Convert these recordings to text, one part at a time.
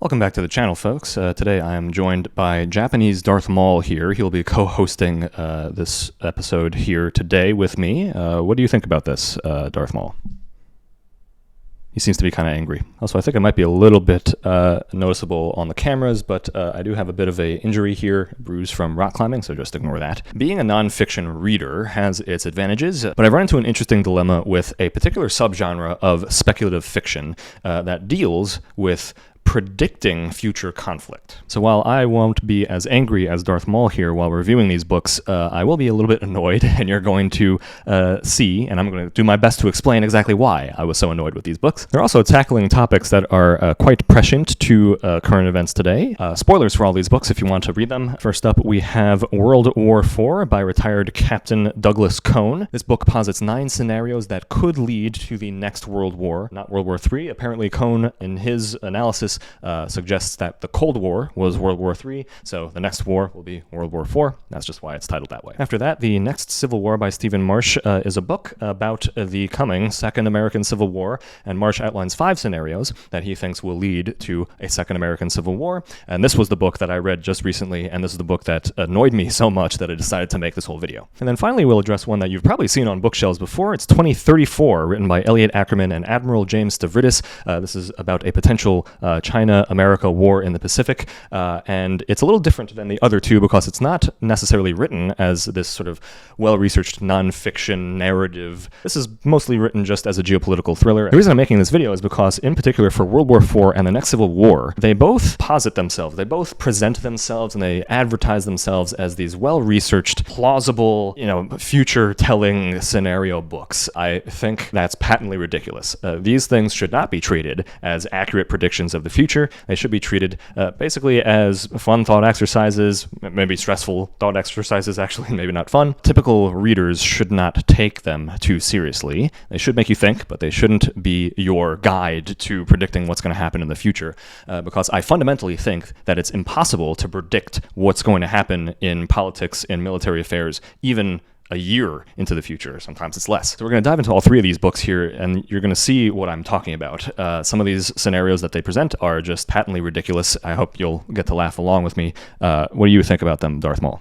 Welcome back to the channel, folks. Today I am joined by Japanese Darth Maul here. He'll be co-hosting this episode here today with me. What do you think about this, Darth Maul? He seems to be kind of angry. Also, I think it might be a little bit noticeable on the cameras, but I do have a bit of a injury here, a bruise from rock climbing, so just ignore that. Being a nonfiction reader has its advantages, but I've run into an interesting dilemma with a particular subgenre of speculative fiction that deals with predicting future conflict. So while I won't be as angry as Darth Maul here while reviewing these books, I will be a little bit annoyed, and you're going to see, and I'm going to do my best to explain exactly why I was so annoyed with these books. They're also tackling topics that are quite prescient to current events today. Spoilers for all these books if you want to read them. First up, we have World War IV by retired Captain Douglas Cone. This book posits 9 scenarios that could lead to the next World War, not World War III. Apparently, Cone, in his analysis, suggests that the Cold War was World War III, so the next war will be World War IV. That's just why it's titled that way. After that, The Next Civil War by Stephen Marsh is a book about the coming Second American Civil War, and Marsh outlines 5 scenarios that he thinks will lead to a Second American Civil War, and this was the book that I read just recently, and this is the book that annoyed me so much that I decided to make this whole video. And then finally, we'll address one that you've probably seen on bookshelves before. It's 2034, written by Elliot Ackerman and Admiral James Stavridis. This is about a potential China-America war in the Pacific, and it's a little different than the other two because it's not necessarily written as this sort of well-researched non-fiction narrative. This is mostly written just as a geopolitical thriller. The reason I'm making this video is because, in particular for World War IV and the next Civil War, they both posit themselves, they both present themselves, and they advertise themselves as these well-researched, plausible, future-telling scenario books. I think that's patently ridiculous. These things should not be treated as accurate predictions of the future. They should be treated basically as fun thought exercises, maybe stressful thought exercises, actually, maybe not fun. Typical readers should not take them too seriously. They should make you think, but they shouldn't be your guide to predicting what's going to happen in the future, because I fundamentally think that it's impossible to predict what's going to happen in politics, in military affairs, even a year into the future. Sometimes it's less. So we're going to dive into all 3 of these books here, and you're going to see what I'm talking about. Some of these scenarios that they present are just patently ridiculous. I hope you'll get to laugh along with me. What do you think about them, Darth Maul?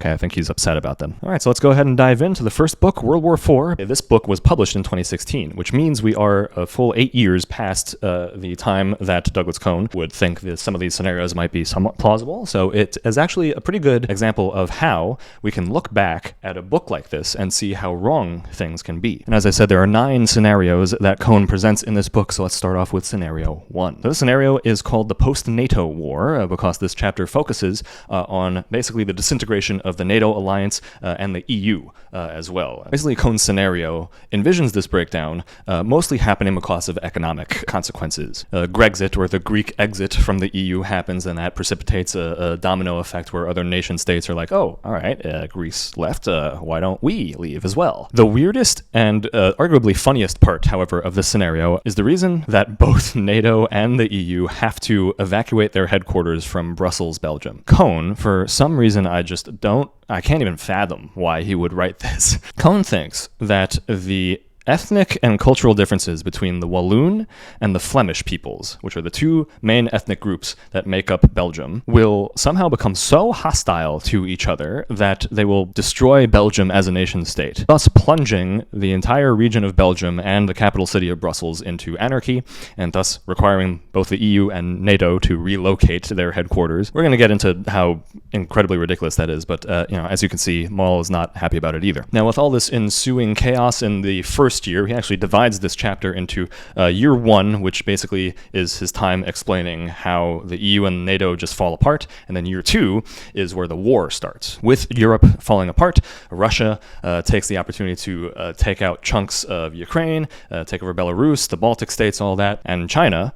Okay, I think he's upset about them. All right, so let's go ahead and dive into the first book, World War IV. This book was published in 2016, which means we are a full 8 years past the time that Douglas Cone would think that some of these scenarios might be somewhat plausible. So it is actually a pretty good example of how we can look back at a book like this and see how wrong things can be. And as I said, there are 9 scenarios that Cone presents in this book, so let's start off with scenario 1. So this scenario is called the post-NATO war, because this chapter focuses on basically the disintegration of the NATO alliance and the EU as well. Basically, Cone's scenario envisions this breakdown mostly happening because of economic consequences. Grexit, or the Greek exit from the EU, happens, and that precipitates a domino effect where other nation states are like, oh, all right, Greece left, why don't we leave as well? The weirdest and arguably funniest part, however, of this scenario is the reason that both NATO and the EU have to evacuate their headquarters from Brussels, Belgium. Cone, for some reason I can't even fathom why he would write this. Cone thinks that the ethnic and cultural differences between the Walloon and the Flemish peoples, which are the 2 main ethnic groups that make up Belgium, will somehow become so hostile to each other that they will destroy Belgium as a nation state, thus plunging the entire region of Belgium and the capital city of Brussels into anarchy, and thus requiring both the EU and NATO to relocate their headquarters. We're going to get into how incredibly ridiculous that is, but as you can see, Maul is not happy about it either. Now, with all this ensuing chaos in the first year, he actually divides this chapter into year 1, which basically is his time explaining how the EU and NATO just fall apart, and then year 2 is where the war starts. With Europe falling apart, Russia takes the opportunity to take out chunks of Ukraine, take over Belarus, the Baltic states, all that, and China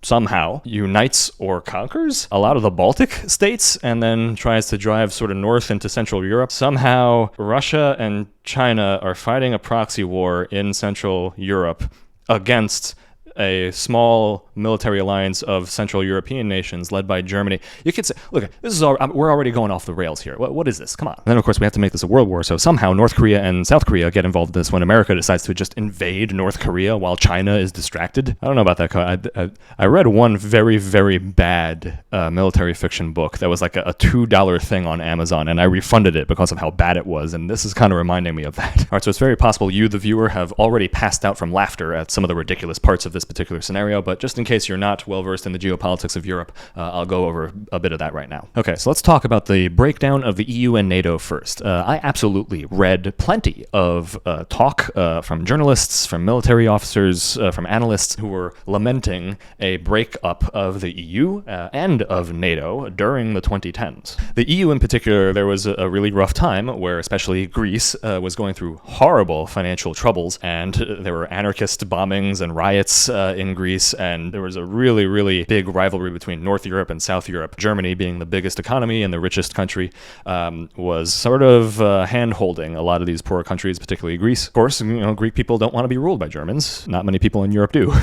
somehow unites or conquers a lot of the Baltic states and then tries to drive sort of north into Central Europe. Somehow Russia and China are fighting a proxy war in Central Europe against a small military alliance of Central European nations led by Germany. You could say, look, we're already going off the rails here. What is this? Come on. And then, of course, we have to make this a world war. So somehow North Korea and South Korea get involved in this when America decides to just invade North Korea while China is distracted. I don't know about that. I read one very, very bad military fiction book that was like a $2 thing on Amazon, and I refunded it because of how bad it was. And this is kind of reminding me of that. All right, so it's very possible you, the viewer, have already passed out from laughter at some of the ridiculous parts of this particular scenario, but just in case you're not well versed in the geopolitics of Europe, I'll go over a bit of that right now. Okay, so let's talk about the breakdown of the EU and NATO first. I absolutely read plenty of talk from journalists, from military officers, from analysts who were lamenting a breakup of the EU and of NATO during the 2010s. The EU in particular, there was a really rough time where especially Greece was going through horrible financial troubles, and there were anarchist bombings and riots in Greece, and there was a really, really big rivalry between North Europe and South Europe. Germany, being the biggest economy and the richest country, was sort of hand-holding a lot of these poorer countries, particularly Greece. Of course, Greek people don't want to be ruled by Germans. Not many people in Europe do.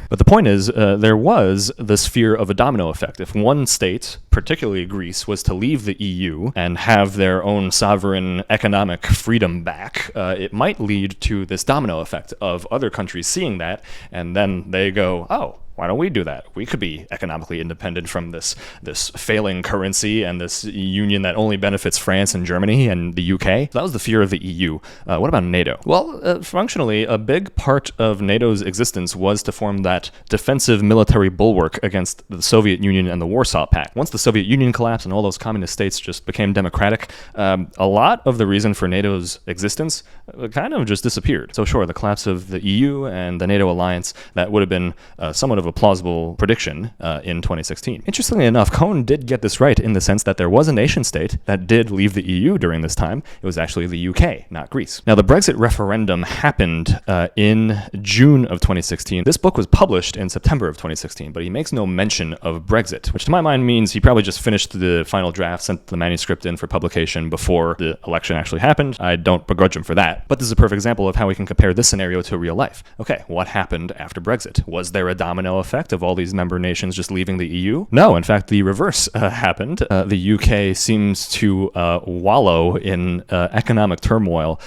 But the point is, there was this fear of a domino effect. If one state, particularly Greece, was to leave the EU and have their own sovereign economic freedom back, it might lead to this domino effect of other countries seeing that, and then they go, oh, why don't we do that? We could be economically independent from this failing currency and this union that only benefits France and Germany and the UK. So that was the fear of the EU. What about NATO? Well, functionally, a big part of NATO's existence was to form that defensive military bulwark against the Soviet Union and the Warsaw Pact. Once the Soviet Union collapsed and all those communist states just became democratic, a lot of the reason for NATO's existence kind of just disappeared. So sure, the collapse of the EU and the NATO alliance, that would have been somewhat of a plausible prediction in 2016. Interestingly enough, Cohn did get this right in the sense that there was a nation state that did leave the EU during this time. It was actually the UK, not Greece. Now, the Brexit referendum happened in June of 2016. This book was published in September of 2016, but he makes no mention of Brexit, which to my mind means he probably just finished the final draft, sent the manuscript in for publication before the election actually happened. I don't begrudge him for that, but this is a perfect example of how we can compare this scenario to real life. Okay, what happened after Brexit? Was there a domino effect of all these member nations just leaving the EU? No, in fact, the reverse happened. The UK seems to wallow in economic turmoil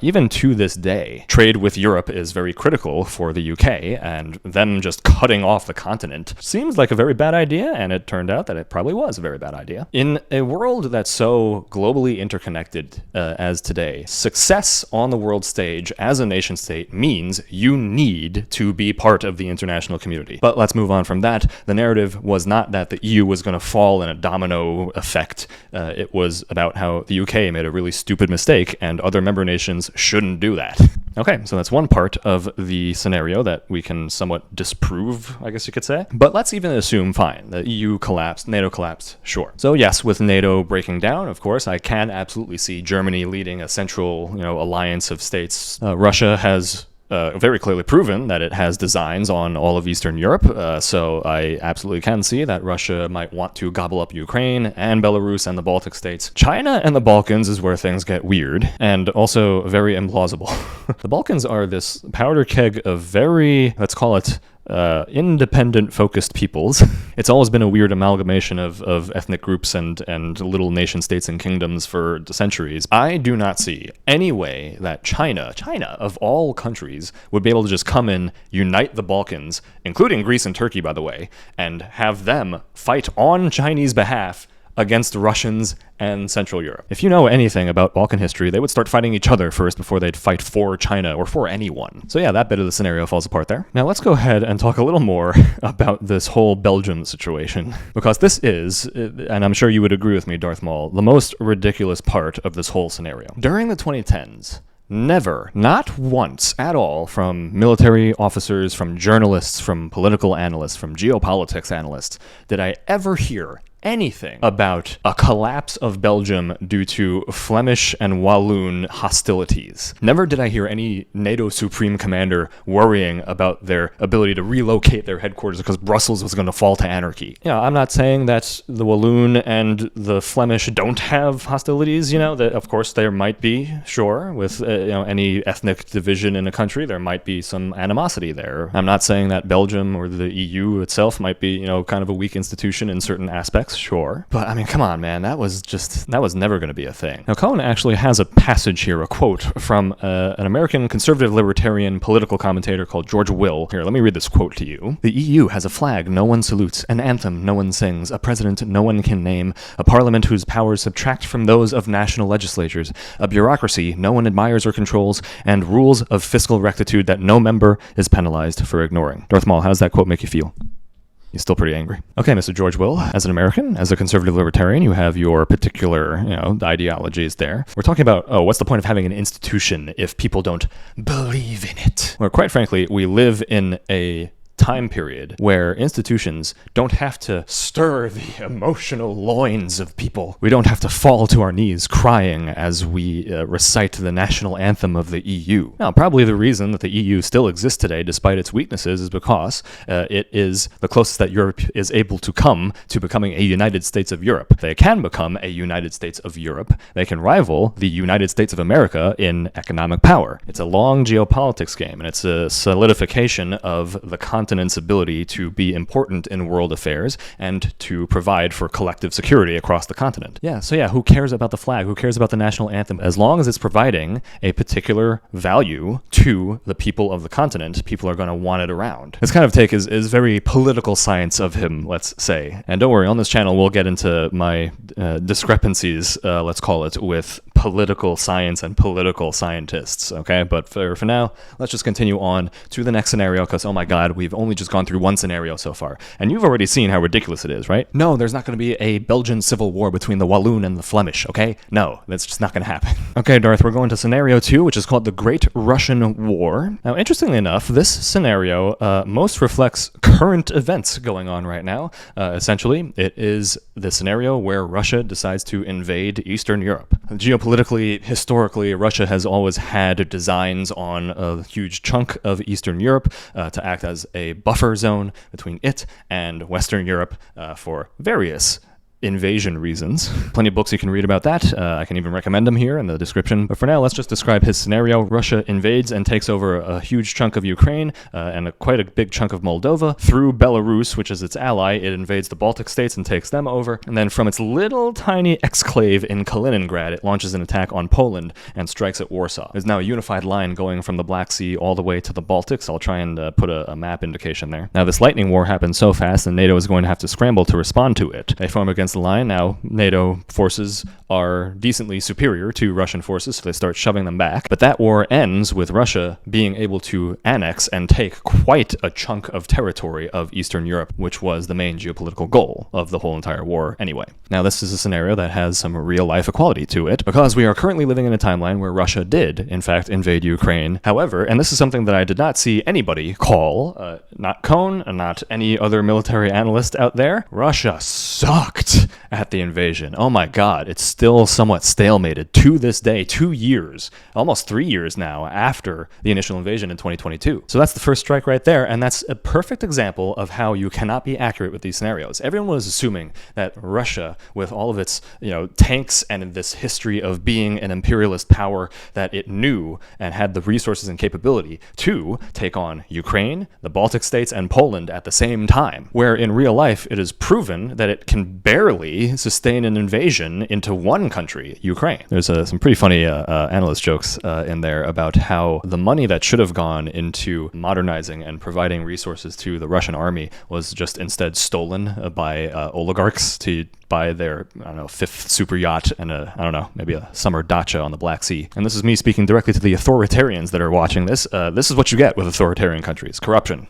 even to this day. Trade with Europe is very critical for the UK, and them just cutting off the continent seems like a very bad idea, and it turned out that it probably was a very bad idea. In a world that's so globally interconnected as today, success on the world stage as a nation state means you need to be part of the international community. But let's move on from that. The narrative was not that the EU was going to fall in a domino effect. It was about how the UK made a really stupid mistake and other member nations shouldn't do that. Okay, so that's one part of the scenario that we can somewhat disprove, I guess you could say. But let's even assume, fine, the EU collapsed, NATO collapsed, sure. So yes, with NATO breaking down, of course, I can absolutely see Germany leading a central, alliance of states. Russia has very clearly proven that it has designs on all of Eastern Europe, so I absolutely can see that Russia might want to gobble up Ukraine and Belarus and the Baltic states. China and the Balkans is where things get weird, and also very implausible. The Balkans are this powder keg of very, let's call it, independent-focused peoples. It's always been a weird amalgamation of ethnic groups and little nation-states and kingdoms for centuries. I do not see any way that China of all countries, would be able to just come in, unite the Balkans, including Greece and Turkey, by the way, and have them fight on Chinese behalf against Russians and Central Europe. If you know anything about Balkan history, they would start fighting each other first before they'd fight for China or for anyone. So yeah, that bit of the scenario falls apart there. Now let's go ahead and talk a little more about this whole Belgium situation, because this is, and I'm sure you would agree with me, Darth Maul, the most ridiculous part of this whole scenario. During the 2010s, never, not once at all, from military officers, from journalists, from political analysts, from geopolitics analysts, did I ever hear anything about a collapse of Belgium due to Flemish and Walloon hostilities. Never did I hear any NATO Supreme Commander worrying about their ability to relocate their headquarters because Brussels was going to fall to anarchy. Yeah, I'm not saying that the Walloon and the Flemish don't have hostilities, that of course there might be, sure, with any ethnic division in a country, there might be some animosity there. I'm not saying that Belgium or the EU itself might be, kind of a weak institution in certain aspects, sure. But I mean, come on, man, that was never going to be a thing. Now, Cohen actually has a passage here, a quote from an American conservative libertarian political commentator called George Will. Here, let me read this quote to you. The EU has a flag no one salutes, an anthem no one sings, a president no one can name, a parliament whose powers subtract from those of national legislatures, a bureaucracy no one admires or controls, and rules of fiscal rectitude that no member is penalized for ignoring. Darth Maul, how does that quote make you feel? He's still pretty angry. Okay, Mr. George Will, as an American, as a conservative libertarian, you have your particular, ideologies there. We're talking about, what's the point of having an institution if people don't believe in it? Well, quite frankly, we live in a time period where institutions don't have to stir the emotional loins of people. We don't have to fall to our knees crying as we recite the national anthem of the EU. Now, probably the reason that the EU still exists today, despite its weaknesses, is because it is the closest that Europe is able to come to becoming a United States of Europe. They can become a United States of Europe. They can rival the United States of America in economic power. It's a long geopolitics game, and it's a solidification of the continent's ability to be important in world affairs and to provide for collective security across the continent. Who cares about the flag? Who cares about the national anthem? As long as it's providing a particular value to the people of the continent, people are going to want it around. This kind of take is very political science of him, let's say. And don't worry, on this channel we'll get into my discrepancies, let's call it, with political science and political scientists, okay? But for now, let's just continue on to the next scenario, because, oh my god, we've only just gone through one scenario so far. And you've already seen how ridiculous it is, right? No, there's not going to be a Belgian civil war between the Walloon and the Flemish, okay? No, that's just not going to happen. Okay, Darth, we're going to scenario 2, which is called the Great Russian War. Now, interestingly enough, this scenario most reflects current events going on right now. Essentially, it is the scenario where Russia decides to invade Eastern Europe. Geopolitically, historically, Russia has always had designs on a huge chunk of Eastern Europe to act as a buffer zone between it and Western Europe for various invasion reasons. Plenty of books you can read about that. I can even recommend them here in the description. But for now, let's just describe his scenario. Russia invades and takes over a huge chunk of Ukraine and quite a big chunk of Moldova. Through Belarus, which is its ally, it invades the Baltic states and takes them over. And then from its little tiny exclave in Kaliningrad, it launches an attack on Poland and strikes at Warsaw. There's now a unified line going from the Black Sea all the way to the Baltics. I'll try and put a map indication there. Now, this lightning war happened so fast that NATO is going to have to scramble to respond to it. They form against the line. Now, NATO forces are decently superior to Russian forces, so they start shoving them back. But that war ends with Russia being able to annex and take quite a chunk of territory of Eastern Europe, which was the main geopolitical goal of the whole entire war anyway. Now, this is a scenario that has some real-life equality to it, because we are currently living in a timeline where Russia did, in fact, invade Ukraine. However, and this is something that I did not see anybody call, not Cohn, not any other military analyst out there, Russia sucked at the invasion. Oh my god, it's still somewhat stalemated to this day, 2 years, almost 3 years now after the initial invasion in 2022. So that's the first strike right there, and that's a perfect example of how you cannot be accurate with these scenarios. Everyone was assuming that Russia, with all of its tanks and this history of being an imperialist power, that it knew and had the resources and capability to take on Ukraine, the Baltic states, and Poland at the same time, where in real life it is proven that it can barely sustain an invasion into one country, Ukraine. There's some pretty funny analyst jokes in there about how the money that should have gone into modernizing and providing resources to the Russian army was just instead stolen by oligarchs to buy their, fifth super yacht and maybe a summer dacha on the Black Sea. And this is me speaking directly to the authoritarians that are watching this. This is what you get with authoritarian countries. Corruption.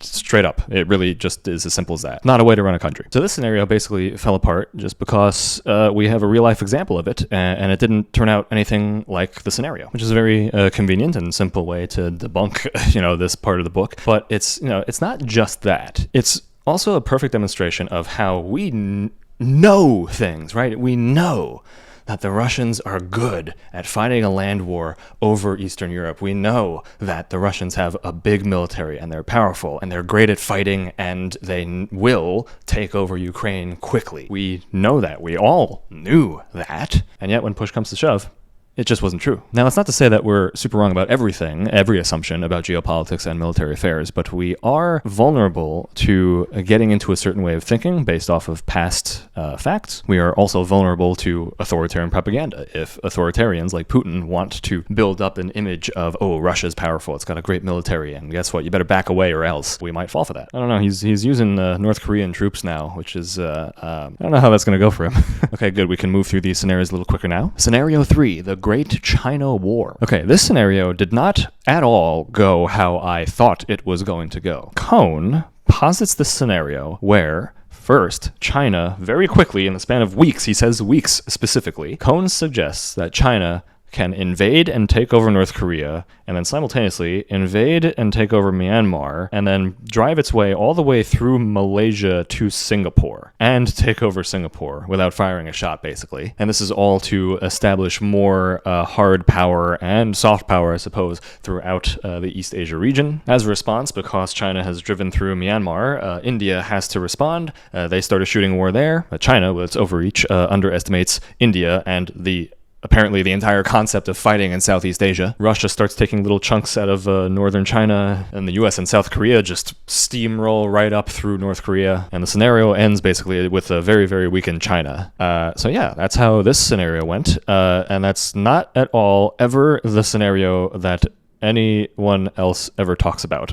Straight up. It really just is as simple as that. Not a way to run a country. So this scenario basically fell apart just because we have a real-life example of it, and it didn't turn out anything like the scenario, which is a very convenient and simple way to debunk, this part of the book. But it's not just that. It's also a perfect demonstration of how we know things, right? We know that the Russians are good at fighting a land war over Eastern Europe. We know that the Russians have a big military and they're powerful and they're great at fighting and they will take over Ukraine quickly. We know that. We all knew that. And yet when push comes to shove, it just wasn't true. Now, that's not to say that we're super wrong about everything, every assumption about geopolitics and military affairs, but we are vulnerable to getting into a certain way of thinking based off of past facts. We are also vulnerable to authoritarian propaganda. If authoritarians like Putin want to build up an image of, oh, Russia's powerful, it's got a great military, and guess what? You better back away or else we might fall for that. I don't know. He's using North Korean troops now, which is, I don't know how that's going to go for him. Okay, good. We can move through these scenarios a little quicker now. Scenario 3, the Great China War. Okay, this scenario did not at all go how I thought it was going to go. Cohn posits this scenario where first, China, very quickly, in the span of weeks, he says weeks specifically, Cohn suggests that China can invade and take over North Korea, and then simultaneously invade and take over Myanmar, and then drive its way all the way through Malaysia to Singapore, and take over Singapore without firing a shot, basically. And this is all to establish more hard power and soft power, I suppose, throughout the East Asia region. As a response, because China has driven through Myanmar, India has to respond. They start a shooting war there. China, with its overreach, underestimates India and apparently the entire concept of fighting in Southeast Asia. Russia starts taking little chunks out of northern China, and the US and South Korea just steamroll right up through North Korea, and the scenario ends basically with a very, very weakened China. So yeah, that's how this scenario went, and that's not at all ever the scenario that anyone else ever talks about.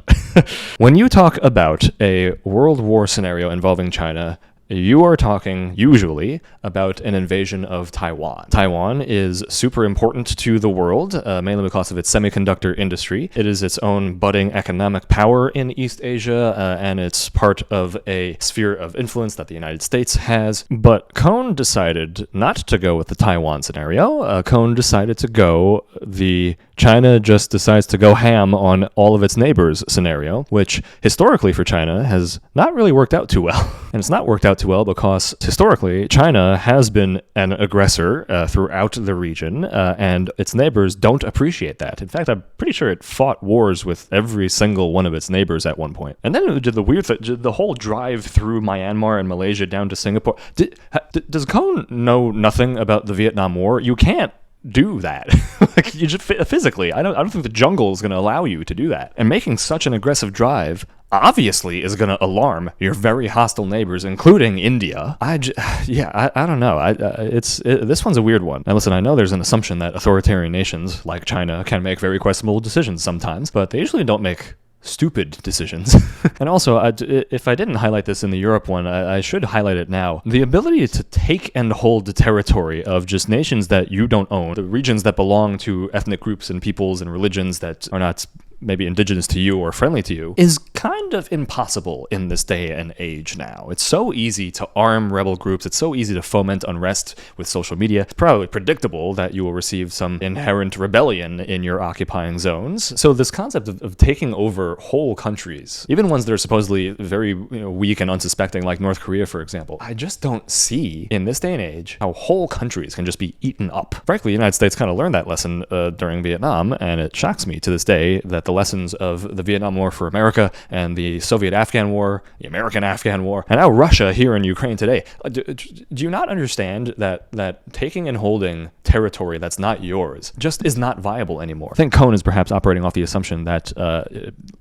When you talk about a world war scenario involving China, you are talking, usually, about an invasion of Taiwan. Taiwan is super important to the world, mainly because of its semiconductor industry. It is its own budding economic power in East Asia, and it's part of a sphere of influence that the United States has. But Cohn decided not to go with the Taiwan scenario. Cohn decided to go the China just decides to go ham on all of its neighbors scenario, which historically for China has not really worked out too well. And it's not worked out too well because historically China has been an aggressor throughout the region, and its neighbors don't appreciate that. In fact, I'm pretty sure it fought wars with every single one of its neighbors at one point. And then it did the weird thing, the whole drive through Myanmar and Malaysia down to Singapore. Does Cohn know nothing about the Vietnam War? You can't do that. Like, you just physically, I don't think the jungle is going to allow you to do that. And making such an aggressive drive obviously is going to alarm your very hostile neighbors, including India. I don't know. This one's a weird one. Now listen, I know there's an assumption that authoritarian nations like China can make very questionable decisions sometimes, but they usually don't make stupid decisions. And also, if I didn't highlight this in the Europe one, I should highlight it now. The ability to take and hold the territory of just nations that you don't own, the regions that belong to ethnic groups and peoples and religions that are not maybe indigenous to you or friendly to you, is kind of impossible in this day and age now. It's so easy to arm rebel groups. It's so easy to foment unrest with social media. It's probably predictable that you will receive some inherent rebellion in your occupying zones. So this concept of taking over whole countries, even ones that are supposedly very weak and unsuspecting, like North Korea, for example, I just don't see in this day and age how whole countries can just be eaten up. Frankly, the United States kind of learned that lesson during Vietnam, and it shocks me to this day that the lessons of the Vietnam War for America and the Soviet-Afghan War, the American-Afghan War, and now Russia here in Ukraine today. Do you not understand that taking and holding territory that's not yours just is not viable anymore? I think Cohn is perhaps operating off the assumption that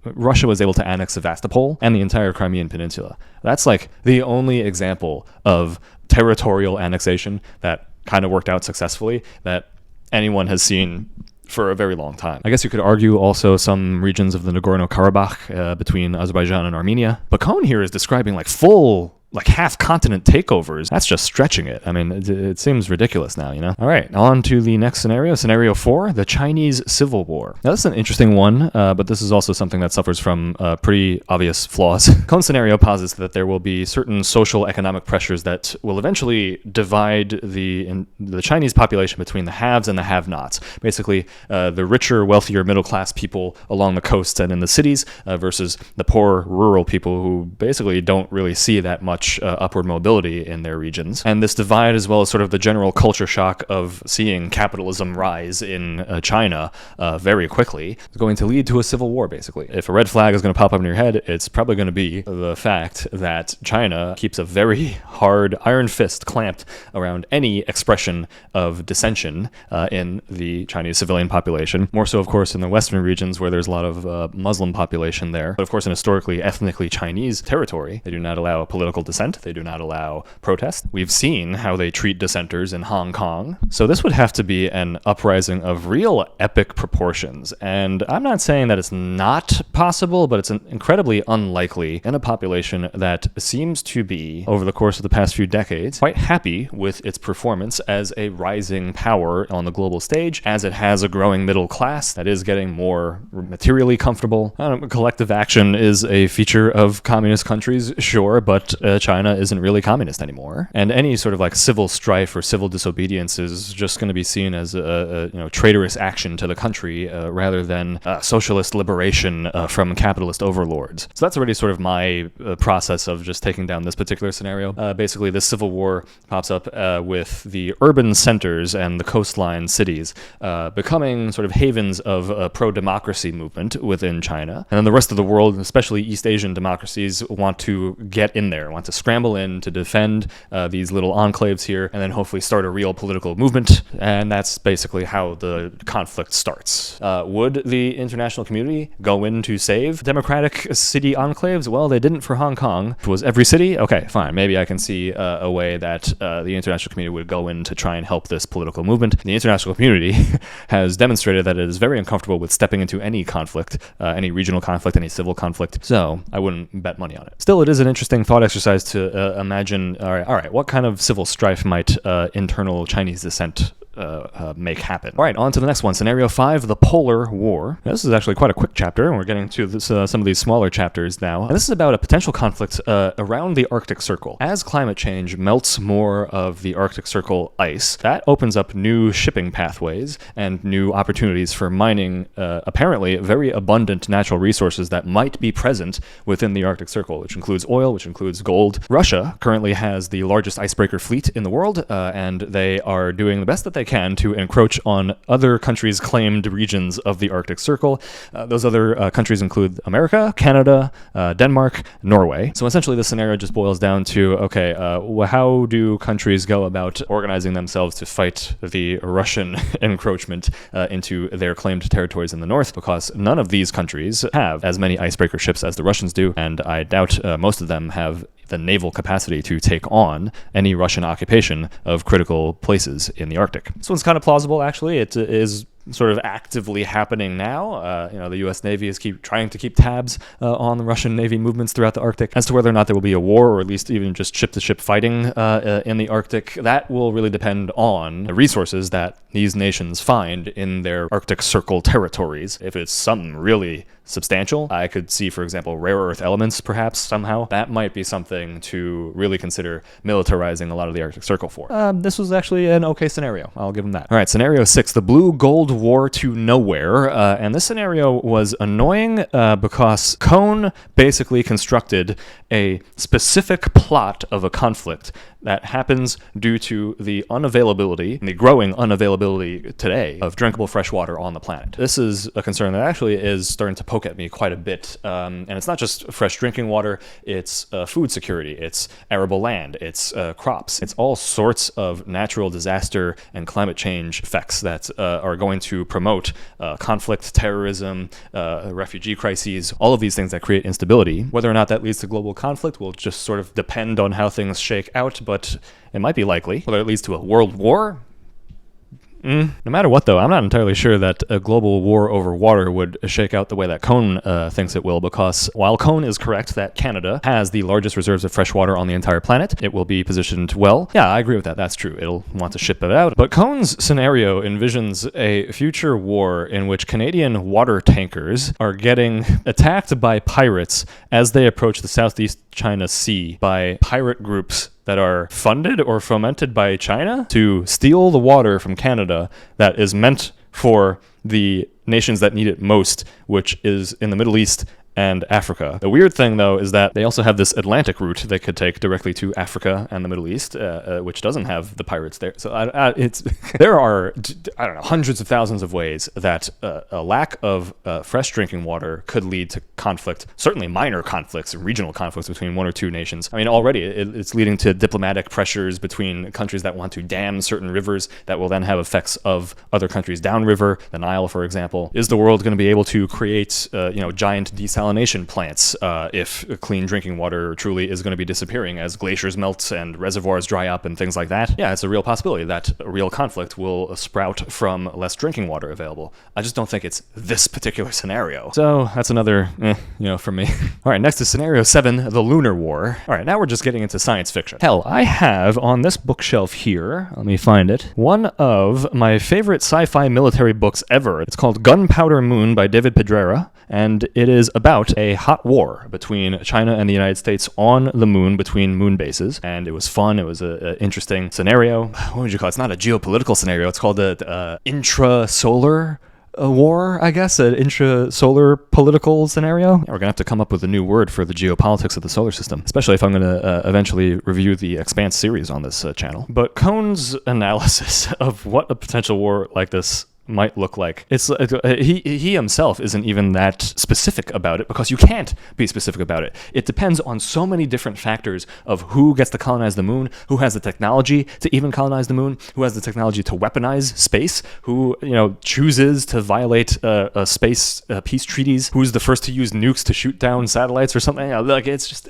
Russia was able to annex Sevastopol and the entire Crimean Peninsula. That's like the only example of territorial annexation that kind of worked out successfully that anyone has seen for a very long time. I guess you could argue also some regions of the Nagorno-Karabakh between Azerbaijan and Armenia. But Cohn here is describing like full, like half-continent takeovers. That's just stretching it. I mean, it seems ridiculous now, All right, on to the next scenario. Scenario 4, the Chinese Civil War. Now, this is an interesting one, but this is also something that suffers from pretty obvious flaws. Cohn's scenario posits that there will be certain social economic pressures that will eventually divide the Chinese population between the haves and the have-nots. Basically, the richer, wealthier, middle-class people along the coasts and in the cities versus the poor, rural people who basically don't really see that much much upward mobility in their regions. And this divide, as well as sort of the general culture shock of seeing capitalism rise in China very quickly, is going to lead to a civil war, basically. If a red flag is going to pop up in your head, it's probably going to be the fact that China keeps a very hard iron fist clamped around any expression of dissension in the Chinese civilian population. More so, of course, in the western regions where there's a lot of Muslim population there. But of course, in historically, ethnically Chinese territory, they do not allow political dissent. They do not allow protest. We've seen how they treat dissenters in Hong Kong. So this would have to be an uprising of real epic proportions. And I'm not saying that it's not possible, but it's incredibly unlikely in a population that seems to be, over the course of the past few decades, quite happy with its performance as a rising power on the global stage, as it has a growing middle class that is getting more materially comfortable. Collective action is a feature of communist countries, sure, but China isn't really communist anymore. And any sort of like civil strife or civil disobedience is just going to be seen as a traitorous action to the country rather than socialist liberation from capitalist overlords. So that's already sort of my process of just taking down this particular scenario. Basically, this civil war pops up with the urban centers and the coastline cities becoming sort of havens of a pro-democracy movement within China. And then the rest of the world, especially East Asian democracies, want to get in there, want to scramble in to defend these little enclaves here, and then hopefully start a real political movement. And that's basically how the conflict starts. Would the international community go in to save democratic city enclaves? Well, they didn't for Hong Kong. If it was every city, okay, fine. Maybe I can see a way that the international community would go in to try and help this political movement. The international community has demonstrated that it is very uncomfortable with stepping into any conflict, any regional conflict, any civil conflict. So I wouldn't bet money on it. Still, it is an interesting thought exercise to imagine, all right, what kind of civil strife might internal Chinese dissent make happen. All right, on to the next one. Scenario 5, the Polar War. Now, this is actually quite a quick chapter, and we're getting to this, some of these smaller chapters now. And this is about a potential conflict around the Arctic Circle. As climate change melts more of the Arctic Circle ice, that opens up new shipping pathways and new opportunities for mining apparently very abundant natural resources that might be present within the Arctic Circle, which includes oil, which includes gold. Russia currently has the largest icebreaker fleet in the world, and they are doing the best that they can to encroach on other countries' claimed regions of the Arctic Circle. Those other countries include America, Canada, Denmark, Norway. So essentially this scenario just boils down to, okay, how do countries go about organizing themselves to fight the Russian encroachment into their claimed territories in the north? Because none of these countries have as many icebreaker ships as the Russians do, and I doubt most of them have the naval capacity to take on any Russian occupation of critical places in the Arctic. This one's kind of plausible, actually. It is sort of actively happening now. The U.S. Navy is trying to keep tabs on the Russian Navy movements throughout the Arctic. As to whether or not there will be a war, or at least even just ship-to-ship fighting in the Arctic, that will really depend on the resources that these nations find in their Arctic Circle territories. If it's something really substantial, I could see, for example, rare earth elements, perhaps, somehow. That might be something to really consider militarizing a lot of the Arctic Circle for. This was actually an okay scenario. I'll give them that. All right, scenario 6, the Blue Gold War to nowhere. And this scenario was annoying because Cone basically constructed a specific plot of a conflict that happens due to the unavailability, the growing unavailability today of drinkable fresh water on the planet. This is a concern that actually is starting to poke at me quite a bit. And it's not just fresh drinking water, it's food security, it's arable land, it's crops. It's all sorts of natural disaster and climate change effects that are going to promote conflict, terrorism, refugee crises, all of these things that create instability. Whether or not that leads to global conflict will just sort of depend on how things shake out, but it might be likely. Whether it leads to a world war? No matter what, though, I'm not entirely sure that a global war over water would shake out the way that Cone thinks it will, because while Cone is correct that Canada has the largest reserves of fresh water on the entire planet, it will be positioned well. Yeah, I agree with that. That's true. It'll want to ship it out. But Cone's scenario envisions a future war in which Canadian water tankers are getting attacked by pirates as they approach the Southeast China Sea by pirate groups that are funded or fomented by China to steal the water from Canada that is meant for the nations that need it most, which is in the Middle East and Africa. The weird thing, though, is that they also have this Atlantic route they could take directly to Africa and the Middle East, which doesn't have the pirates there. So there are, I don't know, hundreds of thousands of ways that a lack of fresh drinking water could lead to conflict, certainly minor conflicts and regional conflicts between one or two nations. I mean, already it's leading to diplomatic pressures between countries that want to dam certain rivers that will then have effects of other countries downriver, the Nile, for example. Is the world going to be able to create, giant desalination plants if clean drinking water truly is going to be disappearing as glaciers melt and reservoirs dry up and things like that? Yeah, it's a real possibility that a real conflict will sprout from less drinking water available. I just don't think it's this particular scenario. So that's another, from me. All right, next is scenario 7, the Lunar War. All right, now we're just getting into science fiction. Hell, I have on this bookshelf here, let me find it, one of my favorite sci-fi military books ever. It's called Gunpowder Moon by David Pedreira, and it is about a hot war between China and the United States on the moon, between moon bases. And it was fun. It was an interesting scenario. What would you call it? It's not a geopolitical scenario. It's called the intrasolar war, I guess, an intrasolar political scenario. We're going to have to come up with a new word for the geopolitics of the solar system, especially if I'm going to eventually review the Expanse series on this channel. But Cohn's analysis of what a potential war like this might look like. It's he himself isn't even that specific about it, because you can't be specific about it. It depends on so many different factors of who gets to colonize the moon, who has the technology to even colonize the moon, who has the technology to weaponize space, who chooses to violate space peace treaties, who's the first to use nukes to shoot down satellites or something. Like, it's just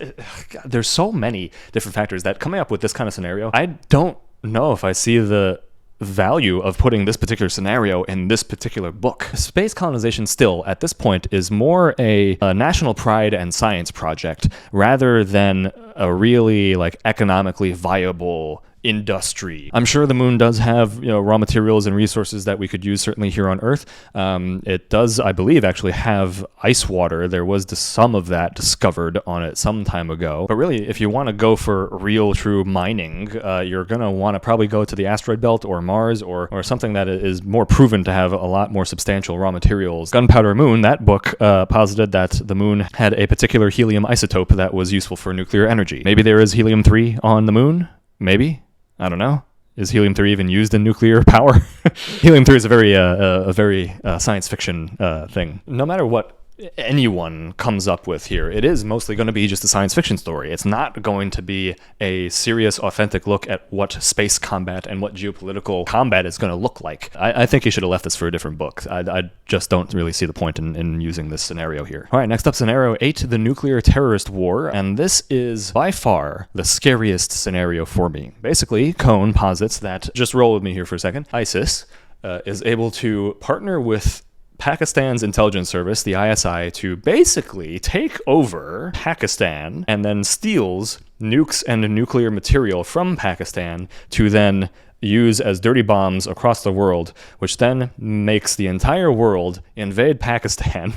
there's so many different factors that coming up with this kind of scenario, I don't know if I see the value of putting this particular scenario in this particular book. Space colonization still, at this point, is more a national pride and science project rather than a really economically viable industry. I'm sure the moon does have raw materials and resources that we could use certainly here on Earth. It does, I believe, actually have ice water. There was some of that discovered on it some time ago. But really, if you want to go for real, true mining, you're going to want to probably go to the asteroid belt or Mars or something that is more proven to have a lot more substantial raw materials. Gunpowder Moon, that book posited that the moon had a particular helium isotope that was useful for nuclear energy. Maybe there is helium-3 on the moon? Maybe? I don't know. Is helium-3 even used in nuclear power? Helium-3 is a very science fiction thing. No matter what anyone comes up with here, it is mostly going to be just a science fiction story. It's not going to be a serious, authentic look at what space combat and what geopolitical combat is going to look like. I think you should have left this for a different book. I just don't really see the point in using this scenario here. All right, next up, scenario 8, the nuclear terrorist war. And this is by far the scariest scenario for me. Basically, Cohn posits that, just roll with me here for a second, ISIS is able to partner with Pakistan's intelligence service, the ISI, to basically take over Pakistan and then steals nukes and nuclear material from Pakistan to then use as dirty bombs across the world, which then makes the entire world invade Pakistan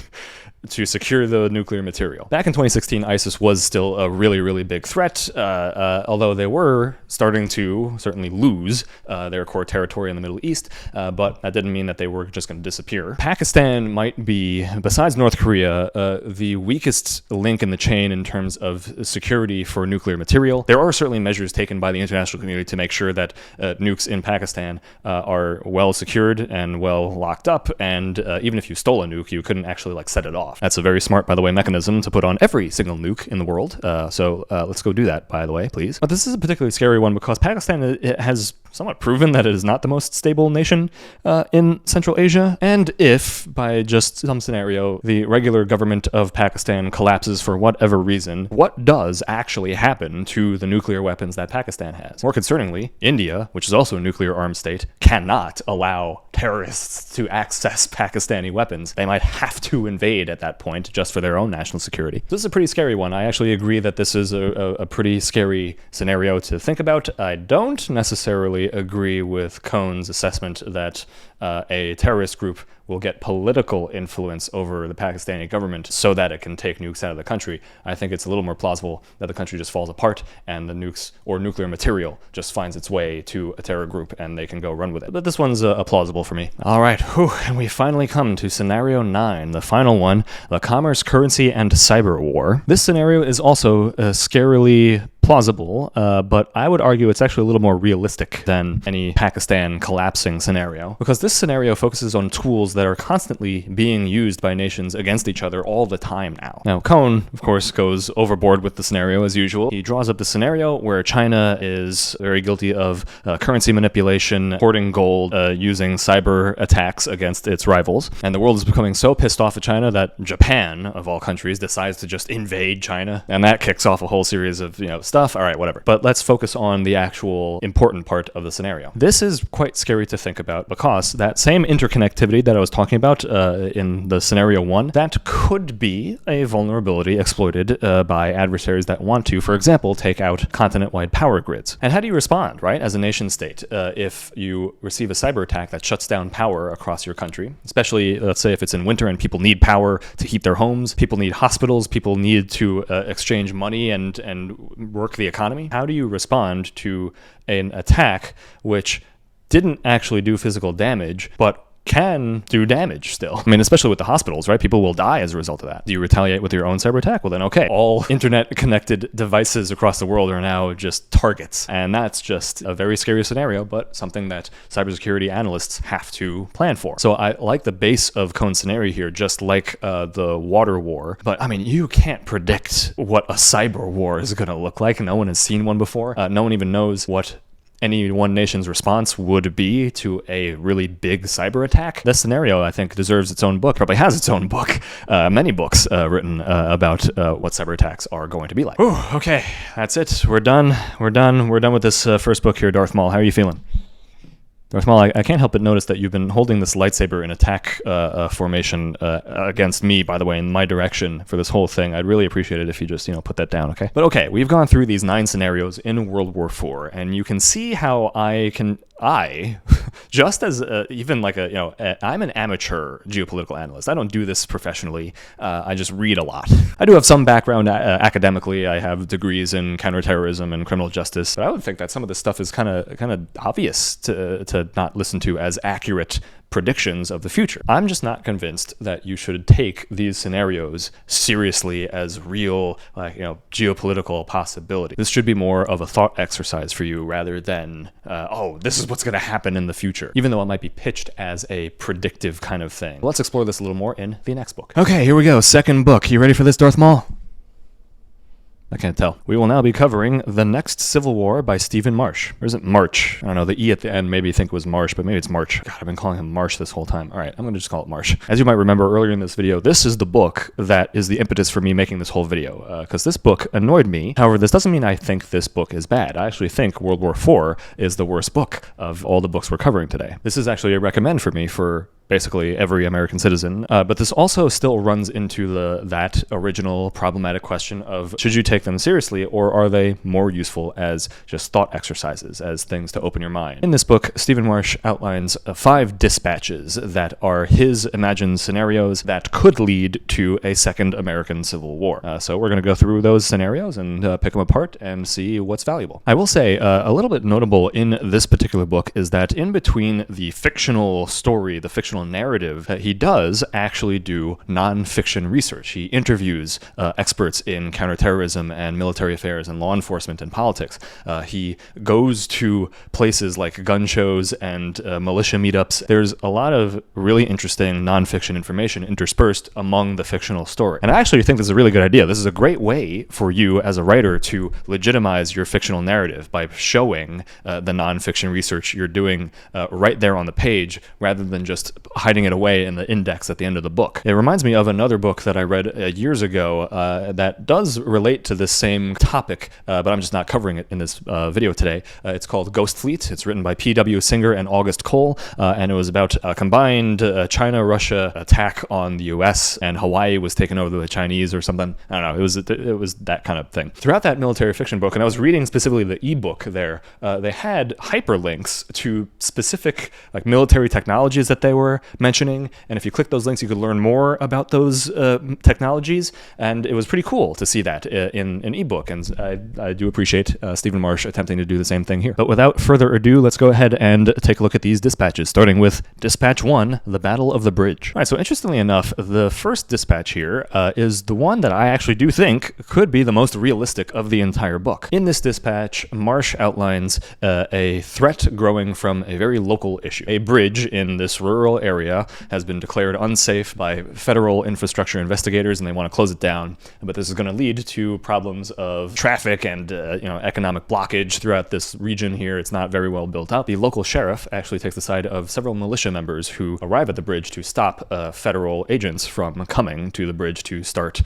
to secure the nuclear material. Back in 2016, ISIS was still a really, really big threat, although they were starting to certainly lose their core territory in the Middle East, but that didn't mean that they were just going to disappear. Pakistan might be, besides North Korea, the weakest link in the chain in terms of security for nuclear material. There are certainly measures taken by the international community to make sure that nukes in Pakistan are well secured and well locked up, and even if you stole a nuke, you couldn't actually set it off. That's a very smart, by the way, mechanism to put on every single nuke in the world. So let's go do that, by the way, please. But this is a particularly scary one because Pakistan has somewhat proven that it is not the most stable nation in Central Asia. And if, by just some scenario, the regular government of Pakistan collapses for whatever reason, what does actually happen to the nuclear weapons that Pakistan has? More concerningly, India, which is also a nuclear-armed state, cannot allow terrorists to access Pakistani weapons. They might have to invade at that point just for their own national security. So this is a pretty scary one. I actually agree that this is a pretty scary scenario to think about. I don't necessarily agree with Cohn's assessment that a terrorist group will get political influence over the Pakistani government so that it can take nukes out of the country. I think it's a little more plausible that the country just falls apart and the nukes or nuclear material just finds its way to a terror group and they can go run with it. But this one's plausible for me. All right, and we finally come to scenario 9, the final one, the commerce, currency, and cyber war. This scenario is also scarily plausible, but I would argue it's actually a little more realistic than any Pakistan collapsing scenario, because this scenario focuses on tools that are constantly being used by nations against each other all the time now. Now, Cohn, of course, goes overboard with the scenario as usual. He draws up the scenario where China is very guilty of currency manipulation, hoarding gold, using cyber attacks against its rivals, and the world is becoming so pissed off at China that Japan, of all countries, decides to just invade China, and that kicks off a whole series of, stuff. All right, whatever. But let's focus on the actual important part of the scenario. This is quite scary to think about because that same interconnectivity that I was talking about in the scenario 1, that could be a vulnerability exploited by adversaries that want to, for example, take out continent-wide power grids. And how do you respond, right, as a nation state, if you receive a cyber attack that shuts down power across your country, especially, let's say, if it's in winter and people need power to heat their homes, people need hospitals, people need to exchange money and work the economy? How do you respond to an attack which didn't actually do physical damage, but can do damage still? I mean, especially with the hospitals, right? People will die as a result of that. Do you retaliate with your own cyber attack? Well, then, okay. All internet-connected devices across the world are now just targets. And that's just a very scary scenario, but something that cybersecurity analysts have to plan for. So I like the base of Cohn's scenario here, just like the water war. But, I mean, you can't predict what a cyber war is going to look like. No one has seen one before. No one even knows what any one nation's response would be to a really big cyber attack. This scenario, I think, deserves its own book, probably has its own book, many books written about what cyber attacks are going to be like. Ooh, okay, that's it. We're done with this first book here, Darth Maul. How are you feeling? Darth Maul, I can't help but notice that you've been holding this lightsaber in attack formation against me, by the way, in my direction for this whole thing. I'd really appreciate it if you just, put that down, okay? But okay, we've gone through these 9 scenarios in World War IV, and you can see how just as even like I'm an amateur geopolitical analyst. I don't do this professionally. I just read a lot. I do have some background academically. I have degrees in counterterrorism and criminal justice. But I would think that some of this stuff is kind of obvious to not listen to as accurate predictions of the future. I'm just not convinced that you should take these scenarios seriously as real, geopolitical possibility. This should be more of a thought exercise for you rather than, this is what's going to happen in the future, even though it might be pitched as a predictive kind of thing. Let's explore this a little more in the next book. Okay, here we go. Second book. You ready for this, Darth Maul? I can't tell. We will now be covering The Next Civil War by Stephen Marsh. Or is it March? I don't know. The E at the end maybe you think it was Marsh, but maybe it's March. God, I've been calling him Marsh this whole time. All right, I'm going to just call it Marsh. As you might remember earlier in this video, this is the book that is the impetus for me making this whole video, because this book annoyed me. However, this doesn't mean I think this book is bad. I actually think World War IV is the worst book of all the books we're covering today. This is actually a recommend for me for basically every American citizen, but this also still runs into that original problematic question of should you take them seriously or are they more useful as just thought exercises, as things to open your mind. In this book, Stephen Marsh outlines 5 dispatches that are his imagined scenarios that could lead to a second American Civil War. So we're going to go through those scenarios and pick them apart and see what's valuable. I will say a little bit notable in this particular book is that in between the fictional story, the fictional narrative, he does actually do non-fiction research. He interviews experts in counterterrorism and military affairs and law enforcement and politics. He goes to places like gun shows and militia meetups. There's a lot of really interesting non-fiction information interspersed among the fictional story. And I actually think this is a really good idea. This is a great way for you as a writer to legitimize your fictional narrative by showing the non-fiction research you're doing right there on the page rather than just hiding it away in the index at the end of the book. It reminds me of another book that I read years ago that does relate to this same topic, but I'm just not covering it in this video today. It's called Ghost Fleet. It's written by P.W. Singer and August Cole, and it was about a combined China-Russia attack on the U.S., and Hawaii was taken over by the Chinese or something. I don't know. It was that kind of thing. Throughout that military fiction book, and I was reading specifically the ebook there, they had hyperlinks to specific military technologies that they were War mentioning, and if you click those links, you could learn more about those technologies, and it was pretty cool to see that in an ebook, and I do appreciate Stephen Marsh attempting to do the same thing here. But without further ado, let's go ahead and take a look at these dispatches, starting with Dispatch 1, the Battle of the Bridge. All right, so interestingly enough, the first dispatch here is the one that I actually do think could be the most realistic of the entire book. In this dispatch, Marsh outlines a threat growing from a very local issue. A bridge in this rural area has been declared unsafe by federal infrastructure investigators, and they want to close it down. But this is going to lead to problems of traffic and economic blockage throughout this region here. It's not very well built up. The local sheriff actually takes the side of several militia members who arrive at the bridge to stop federal agents from coming to the bridge to start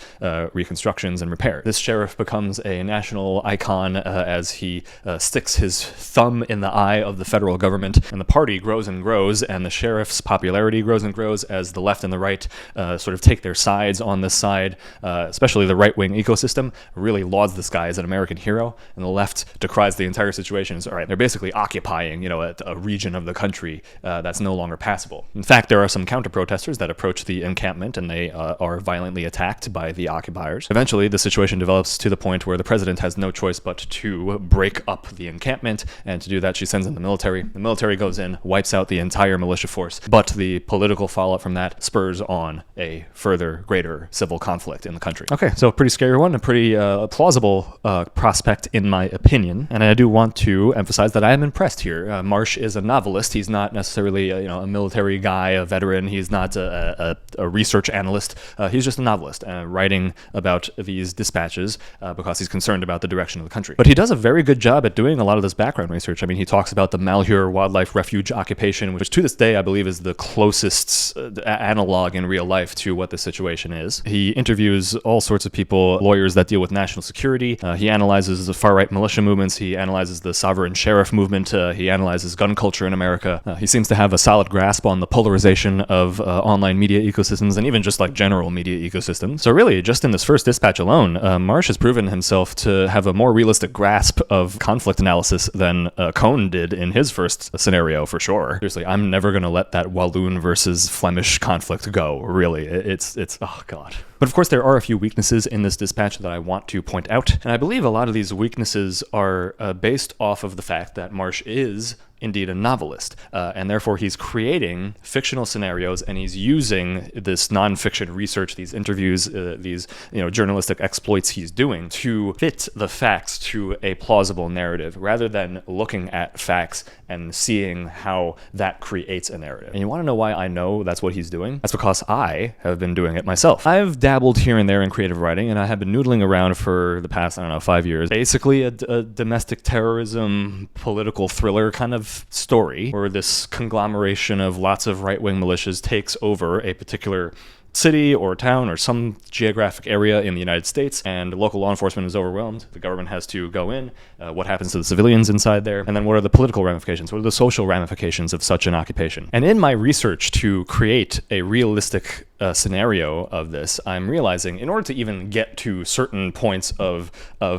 reconstructions and repair. This sheriff becomes a national icon as he sticks his thumb in the eye of the federal government, and the party grows and grows, and the sheriff's popularity grows and grows as the left and the right sort of take their sides on this side, especially the right-wing ecosystem really lauds this guy as an American hero, and the left decries the entire situation. All right, they're basically occupying, a region of the country that's no longer passable. In fact, there are some counter-protesters that approach the encampment, and they are violently attacked by the occupiers. Eventually, the situation develops to the point where the president has no choice but to break up the encampment, and to do that, she sends in the military. The military goes in, wipes out the entire militia force, but the political fallout from that spurs on a further, greater civil conflict in the country. Okay, so a pretty scary one, a pretty plausible prospect in my opinion, and I do want to emphasize that I am impressed here. Marsh is a novelist. He's not necessarily a military guy, a veteran. He's not a research analyst. He's just a novelist writing about these dispatches because he's concerned about the direction of the country. But he does a very good job at doing a lot of this background research. I mean, he talks about the Malheur Wildlife Refuge occupation, which to this day I believe is the closest analog in real life to what the situation is. He interviews all sorts of people, lawyers that deal with national security. He analyzes the far-right militia movements. He analyzes the sovereign sheriff movement. He analyzes gun culture in America. He seems to have a solid grasp on the polarization of online media ecosystems and even just like general media ecosystems. So really, just in this first dispatch alone, Marsh has proven himself to have a more realistic grasp of conflict analysis than Cohn did in his first scenario, for sure. Seriously, I'm never going to let that Walloon versus Flemish conflict go, really. It's oh god. But of course, there are a few weaknesses in this dispatch that I want to point out, and I believe a lot of these weaknesses are based off of the fact that Marsh is indeed a novelist, and therefore he's creating fictional scenarios, and he's using this nonfiction research, these interviews, these journalistic exploits he's doing to fit the facts to a plausible narrative, rather than looking at facts and seeing how that creates a narrative. And you want to know why I know that's what he's doing? That's because I have been doing it myself. I've dabbled here and there in creative writing, and I have been noodling around for the past, 5 years. Basically a domestic terrorism, political thriller kind of story, where this conglomeration of lots of right-wing militias takes over a particular city or town or some geographic area in the United States, and local law enforcement is overwhelmed. The government has to go in. What happens to the civilians inside there? And then what are the political ramifications? What are the social ramifications of such an occupation? And in my research to create a realistic scenario of this, I'm realizing in order to even get to certain points of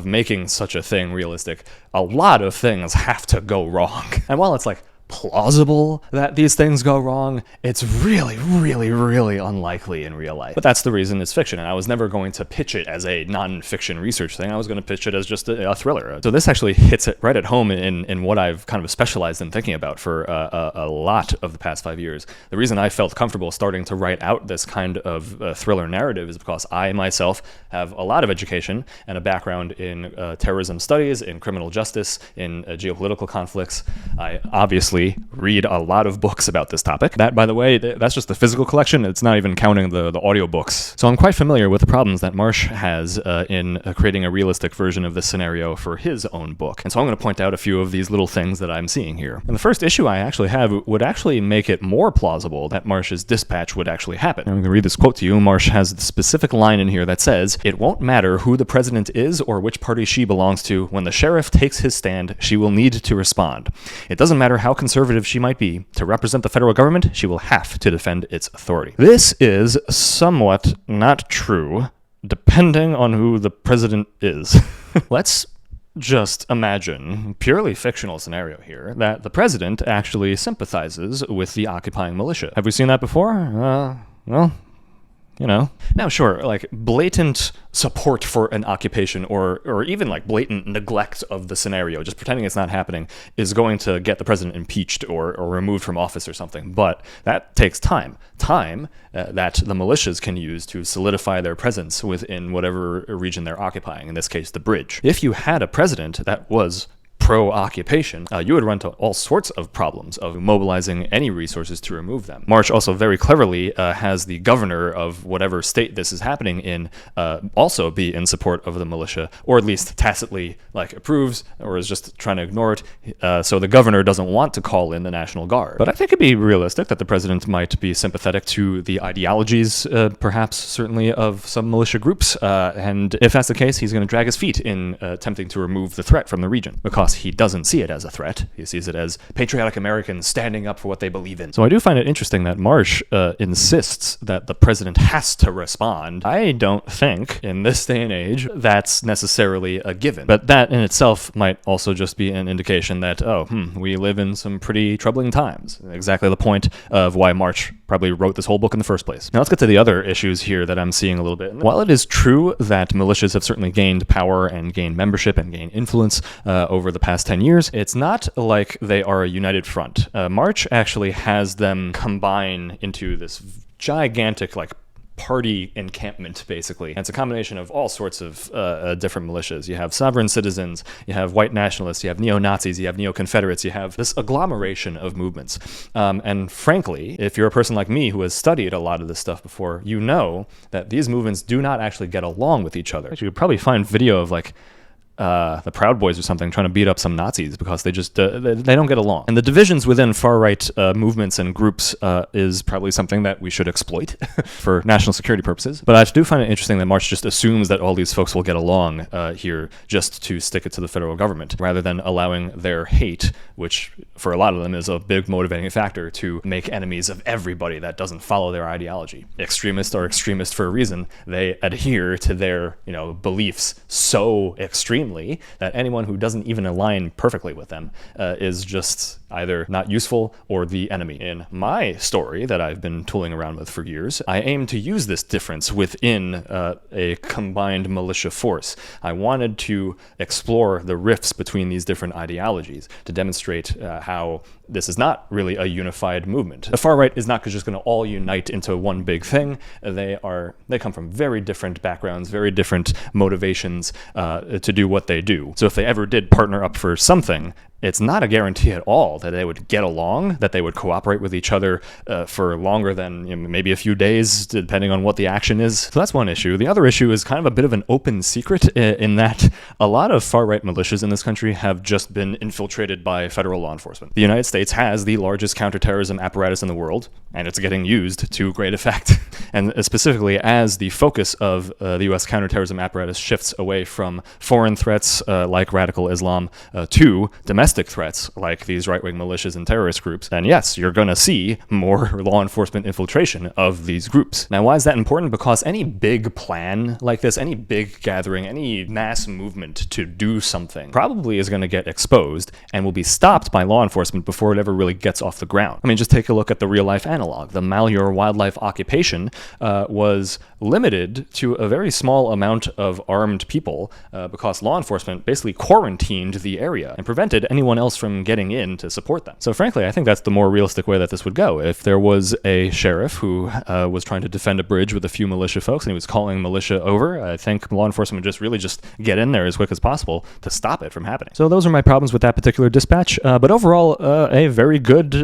making such a thing realistic, a lot of things have to go wrong. And while it's like plausible that these things go wrong, it's really, really, really unlikely in real life. But that's the reason it's fiction, and I was never going to pitch it as a non-fiction research thing. I was going to pitch it as just a thriller. So this actually hits it right at home in what I've kind of specialized in thinking about for a lot of the past 5 years. The reason I felt comfortable starting to write out this kind of thriller narrative is because I myself have a lot of education and a background in terrorism studies, in criminal justice, in geopolitical conflicts. I obviously read a lot of books about this topic. That, by the way, that's just the physical collection. It's not even counting the audio books. So I'm quite familiar with the problems that Marsh has in creating a realistic version of this scenario for his own book. And so I'm going to point out a few of these little things that I'm seeing here. And the first issue I actually have would actually make it more plausible that Marsh's dispatch would actually happen. I'm going to read this quote to you. Marsh has a specific line in here that says, "It won't matter who the president is or which party she belongs to. When the sheriff takes his stand, she will need to respond. It doesn't matter how conservative she might be. To represent the federal government, she will have to defend its authority." This is somewhat not true, depending on who the president is. Let's just imagine, purely fictional scenario here, that the president actually sympathizes with the occupying militia. Have we seen that before? Well, you know. Now, sure, like blatant support for an occupation or even like blatant neglect of the scenario, just pretending it's not happening, is going to get the president impeached or removed from office or something. But that takes time. Time that the militias can use to solidify their presence within whatever region they're occupying, in this case, the bridge. If you had a president that was pro-occupation, you would run into all sorts of problems of mobilizing any resources to remove them. March also very cleverly has the governor of whatever state this is happening in also be in support of the militia, or at least tacitly approves or is just trying to ignore it. So the governor doesn't want to call in the National Guard. But I think it'd be realistic that the president might be sympathetic to the ideologies, perhaps certainly, of some militia groups. And if that's the case, he's going to drag his feet in attempting to remove the threat from the region, because he doesn't see it as a threat. He sees it as patriotic Americans standing up for what they believe in. So I do find it interesting that Marsh insists that the president has to respond. I don't think, in this day and age, that's necessarily a given. But that in itself might also just be an indication that, we live in some pretty troubling times. Exactly the point of why March probably wrote this whole book in the first place. Now let's get to the other issues here that I'm seeing a little bit. While it is true that militias have certainly gained power and gained membership and gained influence over the past 10 years, it's not like they are a united front. March actually has them combine into this gigantic party encampment, basically. And it's a combination of all sorts of different militias. You have sovereign citizens, you have white nationalists, you have neo-Nazis, you have neo-Confederates, you have this agglomeration of movements. And frankly, if you're a person like me who has studied a lot of this stuff before, you know that these movements do not actually get along with each other. You could probably find video of the Proud Boys or something trying to beat up some Nazis because they just they don't get along. And the divisions within far-right movements and groups is probably something that we should exploit for national security purposes. But I do find it interesting that March just assumes that all these folks will get along here just to stick it to the federal government, rather than allowing their hate, which for a lot of them is a big motivating factor, to make enemies of everybody that doesn't follow their ideology. Extremists are extremists for a reason. They adhere to their beliefs so extremely that anyone who doesn't even align perfectly with them is just either not useful or the enemy. In my story that I've been tooling around with for years, I aim to use this difference within a combined militia force. I wanted to explore the rifts between these different ideologies to demonstrate how this is not really a unified movement. The far right is not just going to all unite into one big thing. They come from very different backgrounds, very different motivations to do what they do. So if they ever did partner up for something, it's not a guarantee at all that they would get along, that they would cooperate with each other for longer than maybe a few days, depending on what the action is. So that's one issue. The other issue is kind of a bit of an open secret in that a lot of far-right militias in this country have just been infiltrated by federal law enforcement. The United States has the largest counterterrorism apparatus in the world, and it's getting used to great effect. And specifically, as the focus of the U.S. counterterrorism apparatus shifts away from foreign threats like radical Islam to domestic threats like these right-wing militias and terrorist groups, then yes, you're going to see more law enforcement infiltration of these groups. Now, why is that important? Because any big plan like this, any big gathering, any mass movement to do something probably is going to get exposed and will be stopped by law enforcement before it ever really gets off the ground. I mean, just take a look at the real-life analog. The Malheur wildlife occupation was limited to a very small amount of armed people because law enforcement basically quarantined the area and prevented anyone else from getting in to support them. So frankly, I think that's the more realistic way that this would go. If there was a sheriff who was trying to defend a bridge with a few militia folks and he was calling militia over, I think law enforcement would just get in there as quick as possible to stop it from happening. So those are my problems with that particular dispatch. But overall, a very good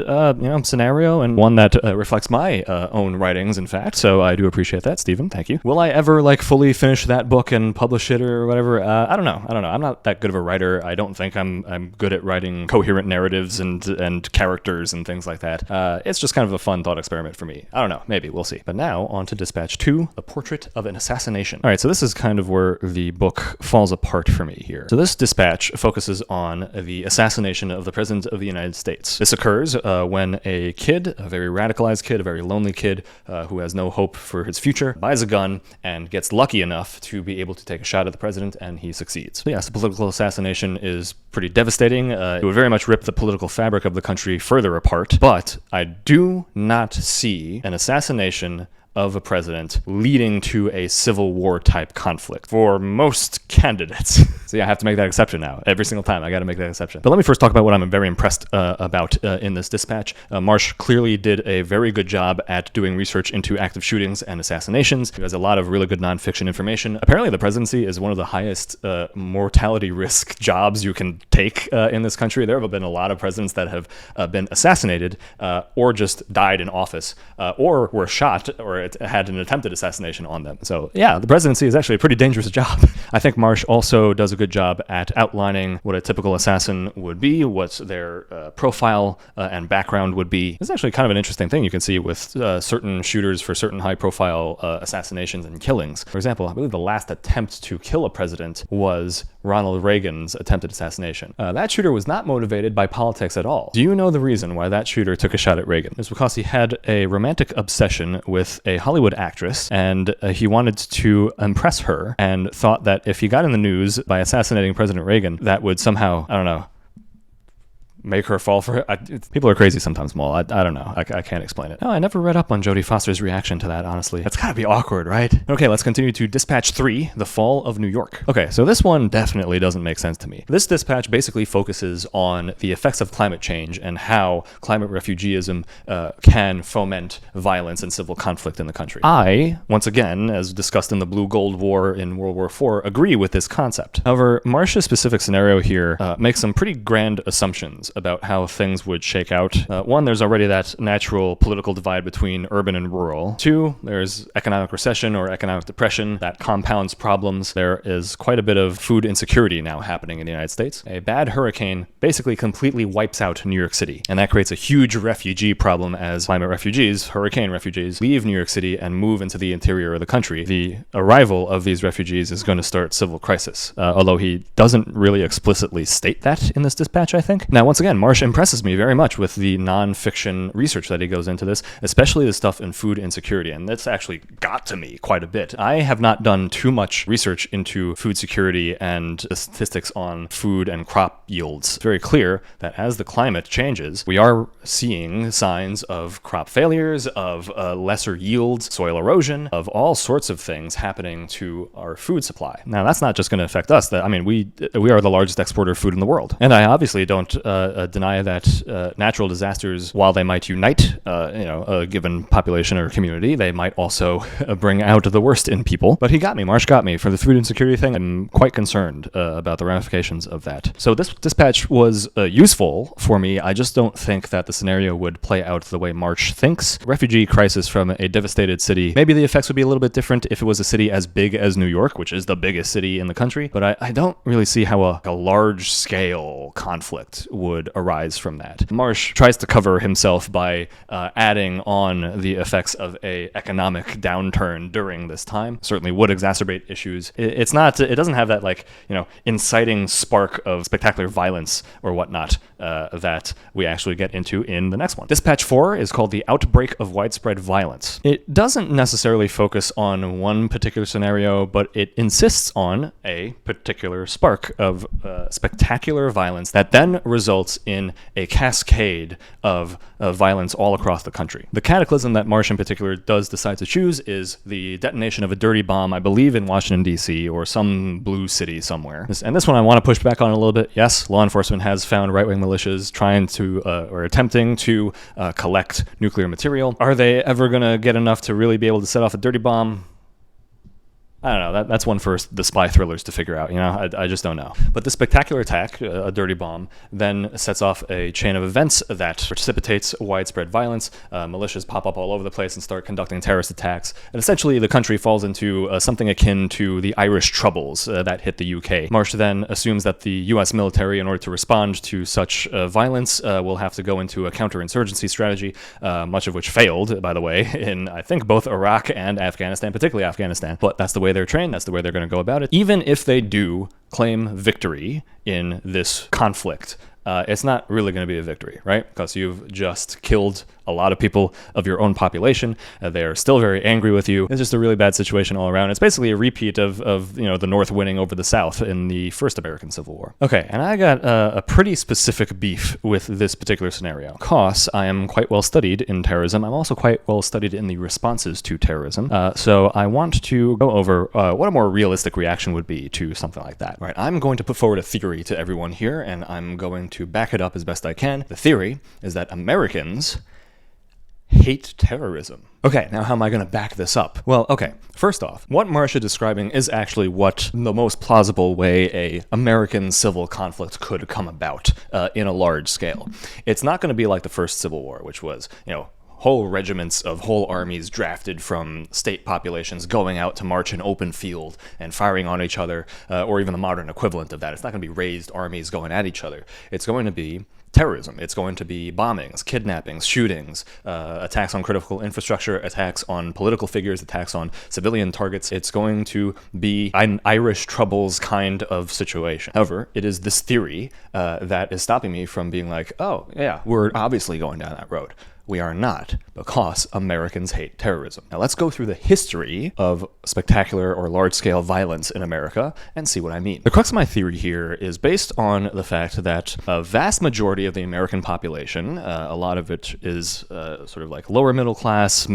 scenario, and one that reflects my own writings, in fact. So I do appreciate that, Stephen. Thank you. Will I ever fully finish that book and publish it or whatever? I don't know. I'm not that good of a writer. I don't think I'm good at at writing coherent narratives and characters and things like that. It's just kind of a fun thought experiment for me. I don't know, maybe, we'll see. But now, on to Dispatch 2, The Portrait of an Assassination. All right, so this is kind of where the book falls apart for me here. So this dispatch focuses on the assassination of the President of the United States. This occurs when a kid, a very radicalized kid, a very lonely kid who has no hope for his future, buys a gun and gets lucky enough to be able to take a shot at the president, and he succeeds. So yes, the political assassination is pretty devastating. It would very much rip the political fabric of the country further apart, but I do not see an assassination of a president leading to a civil war type conflict for most candidates. So yeah, I have to make that exception now. Every single time I got to make that exception. But let me first talk about what I'm very impressed about in this dispatch. Marsh clearly did a very good job at doing research into active shootings and assassinations. He has a lot of really good nonfiction information. Apparently the presidency is one of the highest mortality risk jobs you can take in this country. There have been a lot of presidents that have been assassinated or just died in office or were shot or had an attempted assassination on them. So yeah, the presidency is actually a pretty dangerous job. I think Marsh also does a good job at outlining what a typical assassin would be, what their profile and background would be. It's actually kind of an interesting thing you can see with certain shooters for certain high-profile assassinations and killings. For example, I believe the last attempt to kill a president was Ronald Reagan's attempted assassination. That shooter was not motivated by politics at all. Do you know the reason why that shooter took a shot at Reagan? It's because he had a romantic obsession with a Hollywood actress, and he wanted to impress her, and thought that if he got in the news by assassinating President Reagan, that would somehow, I don't know, make her fall for it. People are crazy sometimes, Maul. I don't know. I can't explain it. No, I never read up on Jodie Foster's reaction to that, honestly. That's gotta be awkward, right? Okay, let's continue to Dispatch 3, The Fall of New York. Okay, so this one definitely doesn't make sense to me. This dispatch basically focuses on the effects of climate change and how climate refugeeism can foment violence and civil conflict in the country. I, once again, as discussed in the Blue Gold War in World War IV, agree with this concept. However, Marsh's specific scenario here makes some pretty grand assumptions about how things would shake out. One, there's already that natural political divide between urban and rural. Two, there's economic recession or economic depression that compounds problems. There is quite a bit of food insecurity now happening in the United States. A bad hurricane basically completely wipes out New York City, and that creates a huge refugee problem as climate refugees, hurricane refugees, leave New York City and move into the interior of the country. The arrival of these refugees is going to start civil crisis, although he doesn't really explicitly state that in this dispatch, I think. Now, once again, Marsh impresses me very much with the non-fiction research that he goes into this, especially the stuff in food insecurity, and that's actually got to me quite a bit. I have not done too much research into food security and the statistics on food and crop yields. It's very clear that as the climate changes, we are seeing signs of crop failures, of lesser yields, soil erosion, of all sorts of things happening to our food supply. Now, that's not just going to affect us. I mean, we are the largest exporter of food in the world, and I obviously don't deny that natural disasters, while they might unite, a given population or community, they might also bring out the worst in people. But Marsh got me for the food insecurity thing. I'm quite concerned about the ramifications of that. So this dispatch was useful for me. I just don't think that the scenario would play out the way Marsh thinks. Refugee crisis from a devastated city. Maybe the effects would be a little bit different if it was a city as big as New York, which is the biggest city in the country. But I don't really see how a large-scale conflict would arise from that. Marsh tries to cover himself by adding on the effects of a economic downturn during this time. Certainly would exacerbate issues. It doesn't have that inciting spark of spectacular violence or whatnot that we actually get into in the next one. Dispatch 4 is called The Outbreak of Widespread Violence. It doesn't necessarily focus on one particular scenario, but it insists on a particular spark of spectacular violence that then results in a cascade of violence all across the country. The cataclysm that Marsh in particular does decide to choose is the detonation of a dirty bomb, I believe in Washington, D.C., or some blue city somewhere. And this one I want to push back on a little bit. Yes, law enforcement has found right-wing militias trying to, or attempting to collect nuclear material. Are they ever going to get enough to really be able to set off a dirty bomb? I don't know. That's one for the spy thrillers to figure out. I just don't know. But the spectacular attack, a dirty bomb, then sets off a chain of events that precipitates widespread violence. Militias pop up all over the place and start conducting terrorist attacks. And essentially, the country falls into something akin to the Irish Troubles that hit the UK. Marsh then assumes that the U.S. military, in order to respond to such violence, will have to go into a counterinsurgency strategy, much of which failed, by the way, in, I think, both Iraq and Afghanistan, particularly Afghanistan. But that's the way they're trained, that's the way they're going to go about it. Even if they do claim victory in this conflict, it's not really going to be a victory, right? Because you've just killed a lot of people of your own population. They're still very angry with you. It's just a really bad situation all around. It's basically a repeat of the North winning over the South in the first American Civil War. Okay, and I got a pretty specific beef with this particular scenario. Because I am quite well studied in terrorism. I'm also quite well studied in the responses to terrorism. So I want to go over what a more realistic reaction would be to something like that. Right, I'm going to put forward a theory to everyone here, and I'm going to back it up as best I can. The theory is that Americans hate terrorism. Okay, now how am I going to back this up? Well, okay, first off, what Marsh is describing is actually what the most plausible way a American civil conflict could come about in a large scale. It's not going to be like the first Civil War, which was, whole regiments of whole armies drafted from state populations going out to march in open field and firing on each other, or even the modern equivalent of that. It's not going to be raised armies going at each other. It's going to be terrorism. It's going to be bombings, kidnappings, shootings, attacks on critical infrastructure, attacks on political figures, attacks on civilian targets. It's going to be an Irish Troubles kind of situation. However, it is this theory that is stopping me from being like, oh, yeah, we're obviously going down that road. We are not, because Americans hate terrorism. Now let's go through the history of spectacular or large-scale violence in America and see what I mean. The crux of my theory here is based on the fact that a vast majority of the American population, a lot of it is sort of like lower middle class,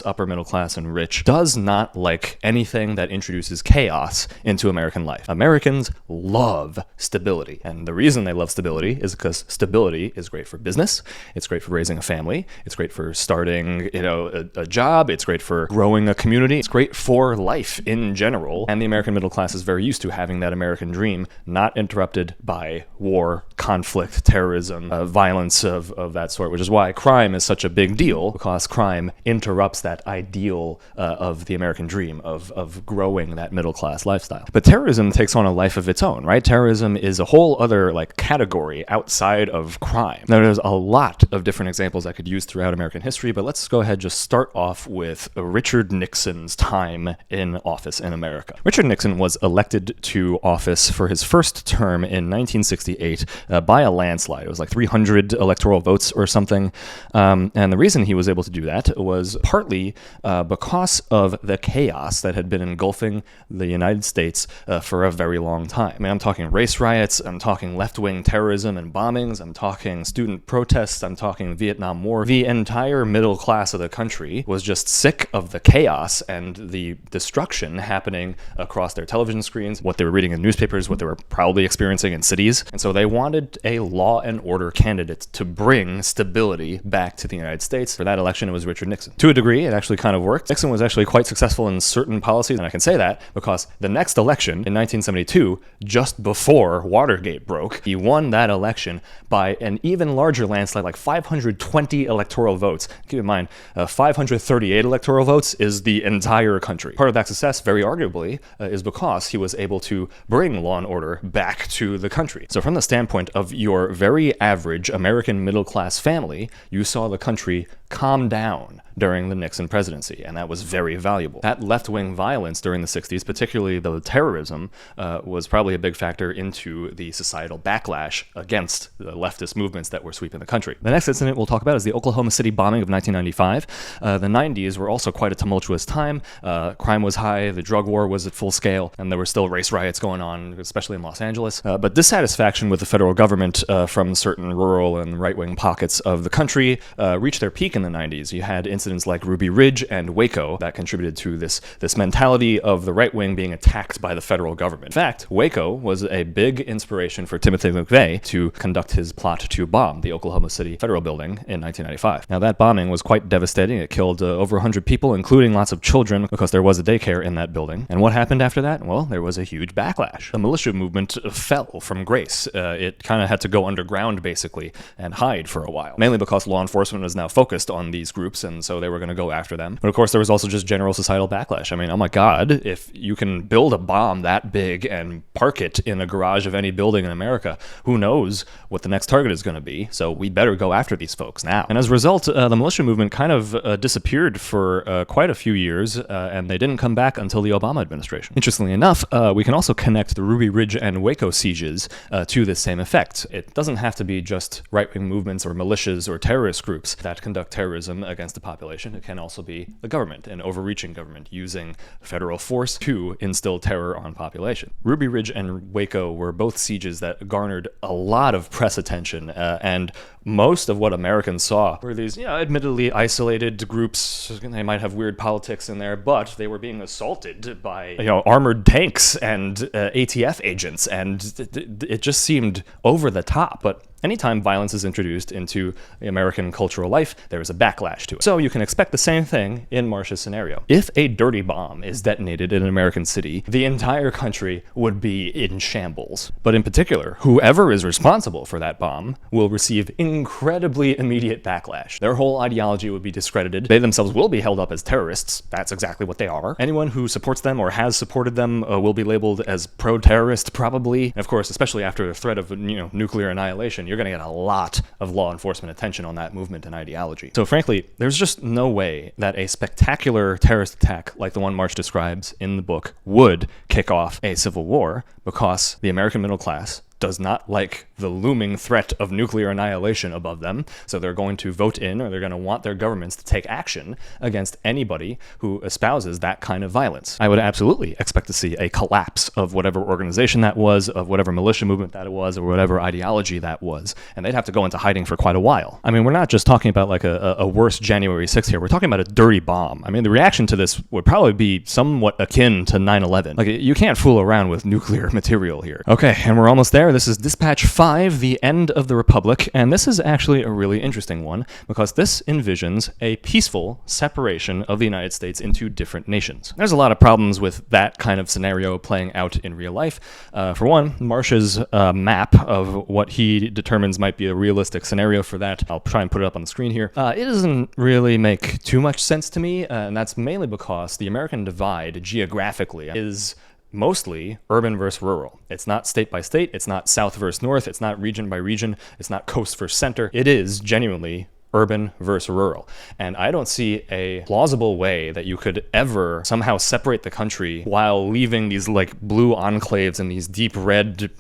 upper middle class, and rich, does not like anything that introduces chaos into American life. Americans love stability, and the reason they love stability is because stability is great for business, it's great for raising a family, it's great for starting, a job. It's great for growing a community. It's great for life in general. And the American middle class is very used to having that American dream not interrupted by war, conflict, terrorism, violence of that sort, which is why crime is such a big deal, because crime interrupts that ideal of the American dream of growing that middle class lifestyle. But terrorism takes on a life of its own, right? Terrorism is a whole other category outside of crime. Now, there's a lot of different examples I could use throughout American history, but let's go ahead and just start off with Richard Nixon's time in office in America. Richard Nixon was elected to office for his first term in 1968 by a landslide. It was like 300 electoral votes or something, and the reason he was able to do that was partly because of the chaos that had been engulfing the United States for a very long time. I mean, I'm talking race riots, I'm talking left-wing terrorism and bombings, I'm talking student protests, I'm talking Vietnam War. The entire middle class of the country was just sick of the chaos and the destruction happening across their television screens, what they were reading in newspapers, what they were probably experiencing in cities. And so they wanted a law and order candidate to bring stability back to the United States. For that election, it was Richard Nixon. To a degree, it actually kind of worked. Nixon was actually quite successful in certain policies, and I can say that because the next election in 1972, just before Watergate broke, he won that election by an even larger landslide, like 520 electoral votes. Keep in mind, 538 electoral votes is the entire country. Part of that success, very arguably, is because he was able to bring law and order back to the country. So from the standpoint of your very average American middle-class family, you saw the country calm down during the Nixon presidency, and that was very valuable. That left-wing violence during the 60s, particularly the terrorism, was probably a big factor into the societal backlash against the leftist movements that were sweeping the country. The next incident we'll talk about is the Oklahoma City bombing of 1995. The 90s were also quite a tumultuous time. Crime was high, the drug war was at full scale, and there were still race riots going on, especially in Los Angeles. But dissatisfaction with the federal government from certain rural and right-wing pockets of the country reached their peak in the 90s. You had incidents like Ruby Ridge and Waco that contributed to this mentality of the right wing being attacked by the federal government. In fact, Waco was a big inspiration for Timothy McVeigh to conduct his plot to bomb the Oklahoma City Federal Building in 1995. Now, that bombing was quite devastating. It killed over 100 people, including lots of children, because there was a daycare in that building. And what happened after that? Well, there was a huge backlash. The militia movement fell from grace. It kind of had to go underground, basically, and hide for a while, mainly because law enforcement was now focused on these groups, and so they were going to go after them. But of course, there was also just general societal backlash. I mean, oh my God, if you can build a bomb that big and park it in a garage of any building in America, who knows what the next target is going to be? So we better go after these folks now. And as a result, the militia movement kind of disappeared for quite a few years, and they didn't come back until the Obama administration. Interestingly enough, we can also connect the Ruby Ridge and Waco sieges to this same effect. It doesn't have to be just right-wing movements or militias or terrorist groups that conduct terrorism against the population. It can also be the government, an overreaching government, using federal force to instill terror on population. Ruby Ridge and Waco were both sieges that garnered a lot of press attention, and most of what Americans saw were these, admittedly isolated groups. They might have weird politics in there, but they were being assaulted by, armored tanks and ATF agents, and it just seemed over the top. But anytime violence is introduced into the American cultural life, there is a backlash to it. So you can expect the same thing in Marsh's scenario. If a dirty bomb is detonated in an American city, the entire country would be in shambles. But in particular, whoever is responsible for that bomb will receive incredibly immediate backlash. Their whole ideology would be discredited. They themselves will be held up as terrorists. That's exactly what they are. Anyone who supports them or has supported them will be labeled as pro-terrorist, probably. And of course, especially after the threat of nuclear annihilation, you're going to get a lot of law enforcement attention on that movement and ideology. So frankly, there's just no way that a spectacular terrorist attack like the one Marsh describes in the book would kick off a civil war, because the American middle class does not like the looming threat of nuclear annihilation above them, so they're going to vote in, or they're going to want their governments to take action against anybody who espouses that kind of violence. I would absolutely expect to see a collapse of whatever organization that was, of whatever militia movement that it was, or whatever ideology that was, and they'd have to go into hiding for quite a while. I mean, we're not just talking about like a worse January 6th here, we're talking about a dirty bomb. I mean, the reaction to this would probably be somewhat akin to 9/11. Like, you can't fool around with nuclear material here. Okay, and we're almost there. This is Dispatch 5, The End of the Republic, and this is actually a really interesting one because this envisions a peaceful separation of the United States into different nations. There's a lot of problems with that kind of scenario playing out in real life. For one, Marsh's map of what he determines might be a realistic scenario for that, I'll try and put it up on the screen here, it doesn't really make too much sense to me, and that's mainly because the American divide geographically is mostly urban versus rural. It's not state by state, it's not south versus north, it's not region by region, it's not coast versus center. It is genuinely urban versus rural. And I don't see a plausible way that you could ever somehow separate the country while leaving these like blue enclaves and these deep red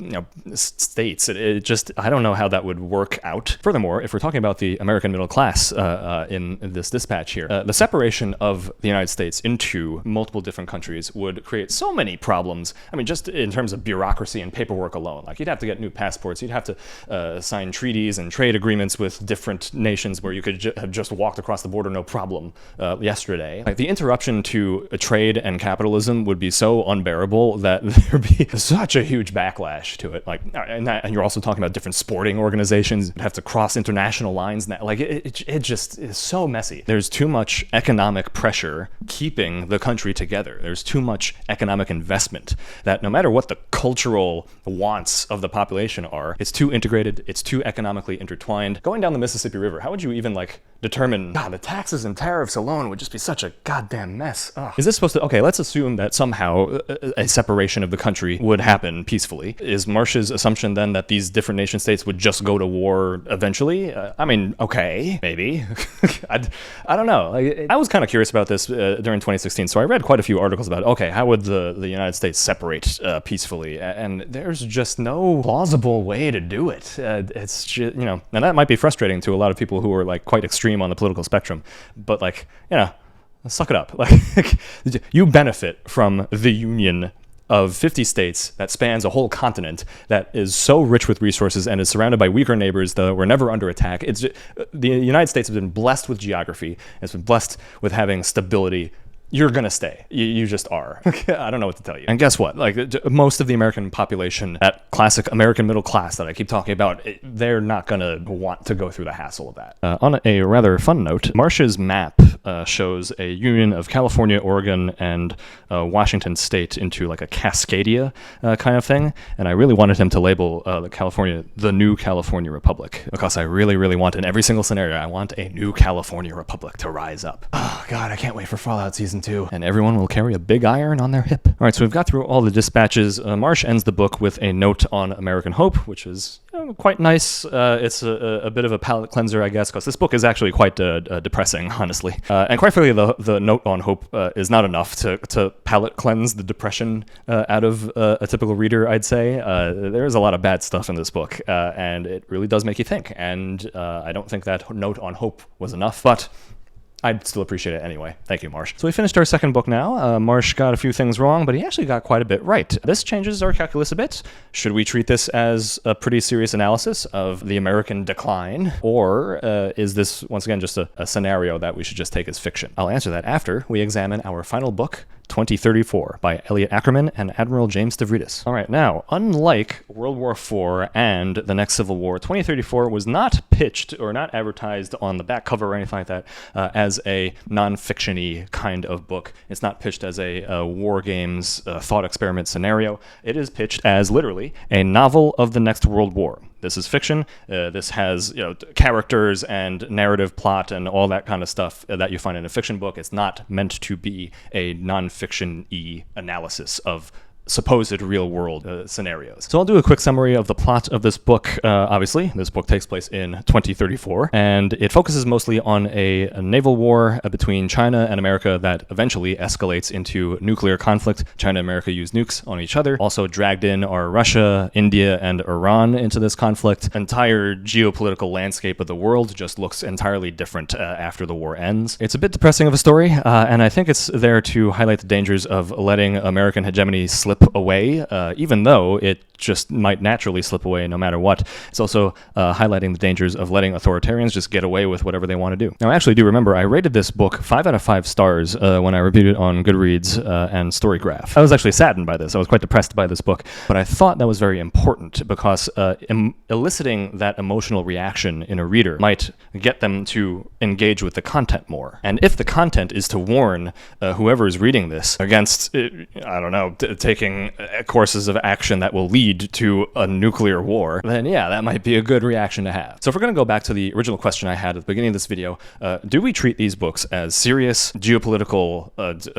states. It just, I don't know how that would work out. Furthermore, if we're talking about the American middle class in this dispatch here, the separation of the United States into multiple different countries would create so many problems. I mean, just in terms of bureaucracy and paperwork alone. Like, you'd have to get new passports, you'd have to sign treaties and trade agreements with different nations where you could have just walked across the border no problem yesterday. Like, the interruption to trade and capitalism would be so unbearable that there'd be such a huge backlash to it. Like, and you're also talking about different sporting organizations that have to cross international lines. Like, it just is so messy. There's too much economic pressure keeping the country together. There's too much economic investment that no matter what the cultural wants of the population are, it's too integrated, it's too economically intertwined. Going down the Mississippi River, how would you even like determine, God, the taxes and tariffs alone would just be such a goddamn mess. Ugh. Is this supposed to, okay, let's assume that somehow a separation of the country would happen peacefully. Is Marsh's assumption then that these different nation states would just go to war eventually? I mean, okay, maybe. I don't know. I was kind of curious about this during 2016, so I read quite a few articles about, okay, how would the United States separate peacefully? And there's just no plausible way to do it. It's just, and that might be frustrating to a lot of people who are like quite extreme on the political spectrum, but like, suck it up. Like, you benefit from the union of 50 states that spans a whole continent that is so rich with resources and is surrounded by weaker neighbors that were never under attack. The United States has been blessed with geography. It's been blessed with having stability. You're going to stay. You just are. I don't know what to tell you. And guess what? Like, most of the American population, that classic American middle class that I keep talking about, they're not going to want to go through the hassle of that. On a rather fun note, Marsh's map shows a union of California, Oregon, and Washington state into like a Cascadia kind of thing. And I really wanted him to label California the new California Republic, because I really, really want, in every single scenario, I want a new California Republic to rise up. Oh, God, I can't wait for Fallout Season 2. And everyone will carry a big iron on their hip. All right, so we've got through all the dispatches. Marsh ends the book with a note on American Hope, which is quite nice. It's a bit of a palate cleanser, I guess, because this book is actually quite depressing, honestly. And quite frankly, the note on hope is not enough to palate cleanse the depression out of a typical reader, I'd say. There's a lot of bad stuff in this book, and it really does make you think. And I don't think that note on hope was enough, but I'd still appreciate it anyway. Thank you, Marsh. So we finished our second book now. Marsh got a few things wrong, but he actually got quite a bit right. This changes our calculus a bit. Should we treat this as a pretty serious analysis of the American decline, or is this, once again, just a scenario that we should just take as fiction? I'll answer that after we examine our final book, 2034, by Elliot Ackerman and Admiral James Stavridis. All right, now, unlike World War IV and the next Civil War, 2034 was not pitched or not advertised on the back cover or anything like that as a non-fiction-y kind of book. It's not pitched as a war games thought experiment scenario. It is pitched as literally a novel of the next World War. This is fiction. This has characters and narrative plot and all that kind of stuff that you find in a fiction book. It's not meant to be a non-fiction-y analysis of supposed real-world scenarios. So I'll do a quick summary of the plot of this book. Obviously, this book takes place in 2034, and it focuses mostly on a naval war between China and America that eventually escalates into nuclear conflict. China and America use nukes on each other. Also dragged in are Russia, India, and Iran into this conflict. Entire geopolitical landscape of the world just looks entirely different after the war ends. It's a bit depressing of a story, and I think it's there to highlight the dangers of letting American hegemony slip away, even though it just might naturally slip away no matter what. It's also highlighting the dangers of letting authoritarians just get away with whatever they want to do. Now, I actually do remember I rated this book 5 out of 5 stars when I reviewed it on Goodreads and Storygraph. I was actually saddened by this. I was quite depressed by this book, but I thought that was very important because eliciting that emotional reaction in a reader might get them to engage with the content more. And if the content is to warn whoever is reading this against, I don't know, taking courses of action that will lead to a nuclear war, then yeah, that might be a good reaction to have. So if we're going to go back to the original question I had at the beginning of this video, do we treat these books as serious geopolitical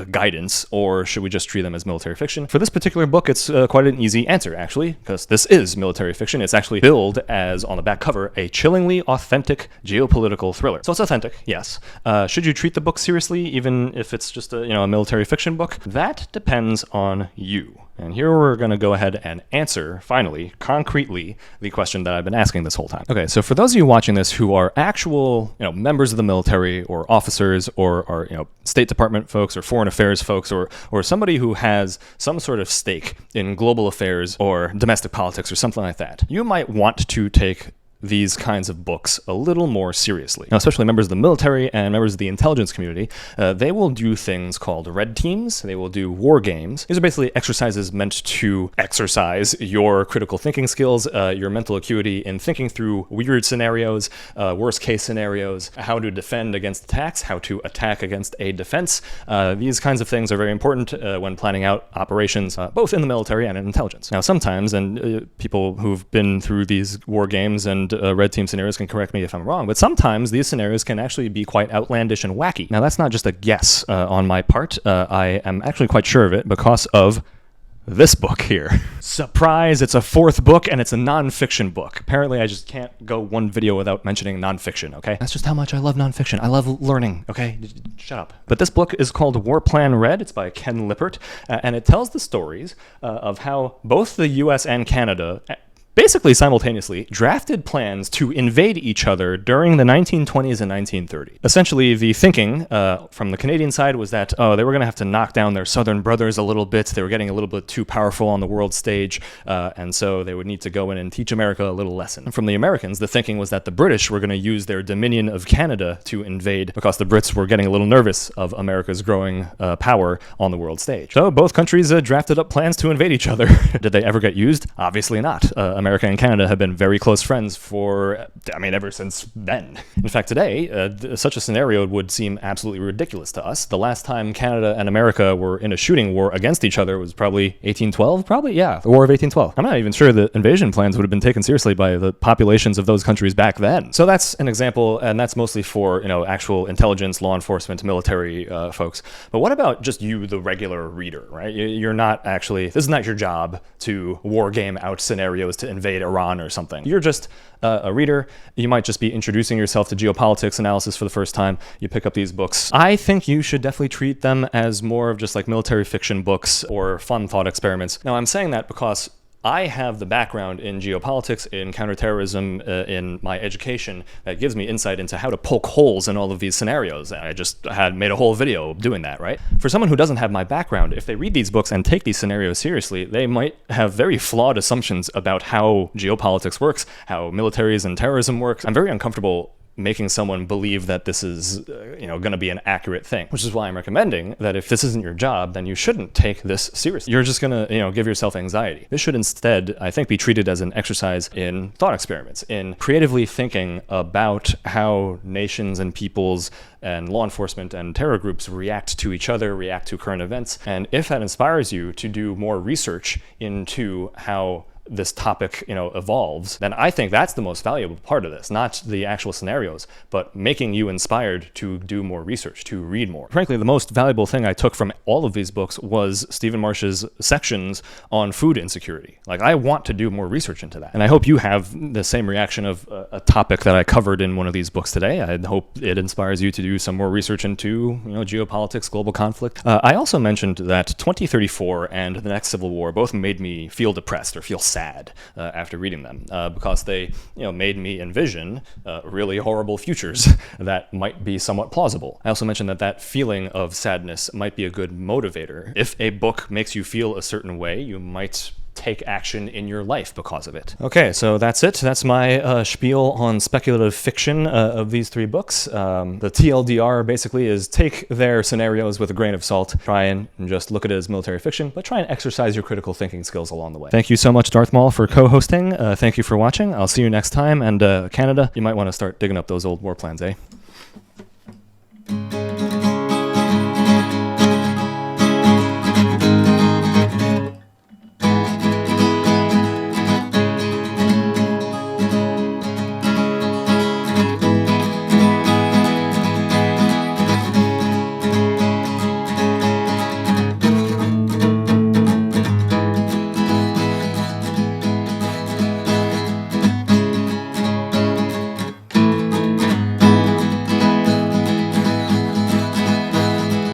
guidance, or should we just treat them as military fiction? For this particular book, it's quite an easy answer, actually, because this is military fiction. It's actually billed as, on the back cover, a chillingly authentic geopolitical thriller. So it's authentic, yes. Should you treat the book seriously, even if it's just a military fiction book? That depends on you. And here we're going to go ahead and answer, finally, concretely, the question that I've been asking this whole time. Okay, so for those of you watching this who are actual, members of the military or officers or are, State Department folks or foreign affairs folks or somebody who has some sort of stake in global affairs or domestic politics or something like that, you might want to take these kinds of books a little more seriously. Now, especially members of the military and members of the intelligence community, they will do things called red teams. They will do war games. These are basically exercises meant to exercise your critical thinking skills, your mental acuity in thinking through weird scenarios, worst case scenarios, how to defend against attacks, how to attack against a defense. These kinds of things are very important when planning out operations, both in the military and in intelligence. Now, sometimes, and people who've been through these war games and red team scenarios can correct me if I'm wrong, but sometimes these scenarios can actually be quite outlandish and wacky. Now, that's not just a guess on my part. I am actually quite sure of it because of this book here. Surprise, it's a 4th book and it's a nonfiction book. Apparently, I just can't go one video without mentioning nonfiction, okay? That's just how much I love nonfiction. I love learning, okay? Shut up. But this book is called War Plan Red. It's by Ken Lippert, and it tells the stories of how both the US and Canada basically simultaneously drafted plans to invade each other during the 1920s and 1930s. Essentially, the thinking from the Canadian side was that, they were going to have to knock down their southern brothers a little bit. They were getting a little bit too powerful on the world stage, and so they would need to go in and teach America a little lesson. From the Americans, the thinking was that the British were going to use their dominion of Canada to invade because the Brits were getting a little nervous of America's growing power on the world stage. So both countries drafted up plans to invade each other. Did they ever get used? Obviously not. America and Canada have been very close friends for, ever since then. In fact, today, such a scenario would seem absolutely ridiculous to us. The last time Canada and America were in a shooting war against each other was probably 1812, probably? Yeah, the War of 1812. I'm not even sure the invasion plans would have been taken seriously by the populations of those countries back then. So that's an example, and that's mostly for, actual intelligence, law enforcement, military folks. But what about just you, the regular reader, right? You're not actually, this is not your job to war game out scenarios to invade Iran or something. You're just a reader. You might just be introducing yourself to geopolitics analysis for the first time. You pick up these books. I think you should definitely treat them as more of just like military fiction books or fun thought experiments. Now, I'm saying that because I have the background in geopolitics, in counterterrorism, in my education that gives me insight into how to poke holes in all of these scenarios. I just had made a whole video doing that, right? For someone who doesn't have my background, if they read these books and take these scenarios seriously, they might have very flawed assumptions about how geopolitics works, how militaries and terrorism works. I'm very uncomfortable making someone believe that this is, going to be an accurate thing, which is why I'm recommending that if this isn't your job, then you shouldn't take this seriously. You're just going to, give yourself anxiety. This should instead, I think, be treated as an exercise in thought experiments, in creatively thinking about how nations and peoples and law enforcement and terror groups react to each other, react to current events. And if that inspires you to do more research into how this topic, evolves, then I think that's the most valuable part of this, not the actual scenarios, but making you inspired to do more research, to read more. Frankly, the most valuable thing I took from all of these books was Stephen Marsh's sections on food insecurity. Like, I want to do more research into that. And I hope you have the same reaction of a topic that I covered in one of these books today. I hope it inspires you to do some more research into, geopolitics, global conflict. I also mentioned that 2034 and the next Civil War both made me feel depressed or feel sad after reading them because they made me envision really horrible futures that might be somewhat plausible. I also mentioned that feeling of sadness might be a good motivator. If a book makes you feel a certain way, you might take action in your life because of it. Okay, so that's it. That's my spiel on speculative fiction of these three books. The TLDR basically is take their scenarios with a grain of salt, try and just look at it as military fiction, but try and exercise your critical thinking skills along the way. Thank you so much, Darth Maul, for co-hosting. Thank you for watching. I'll see you next time, and Canada, you might want to start digging up those old war plans, eh?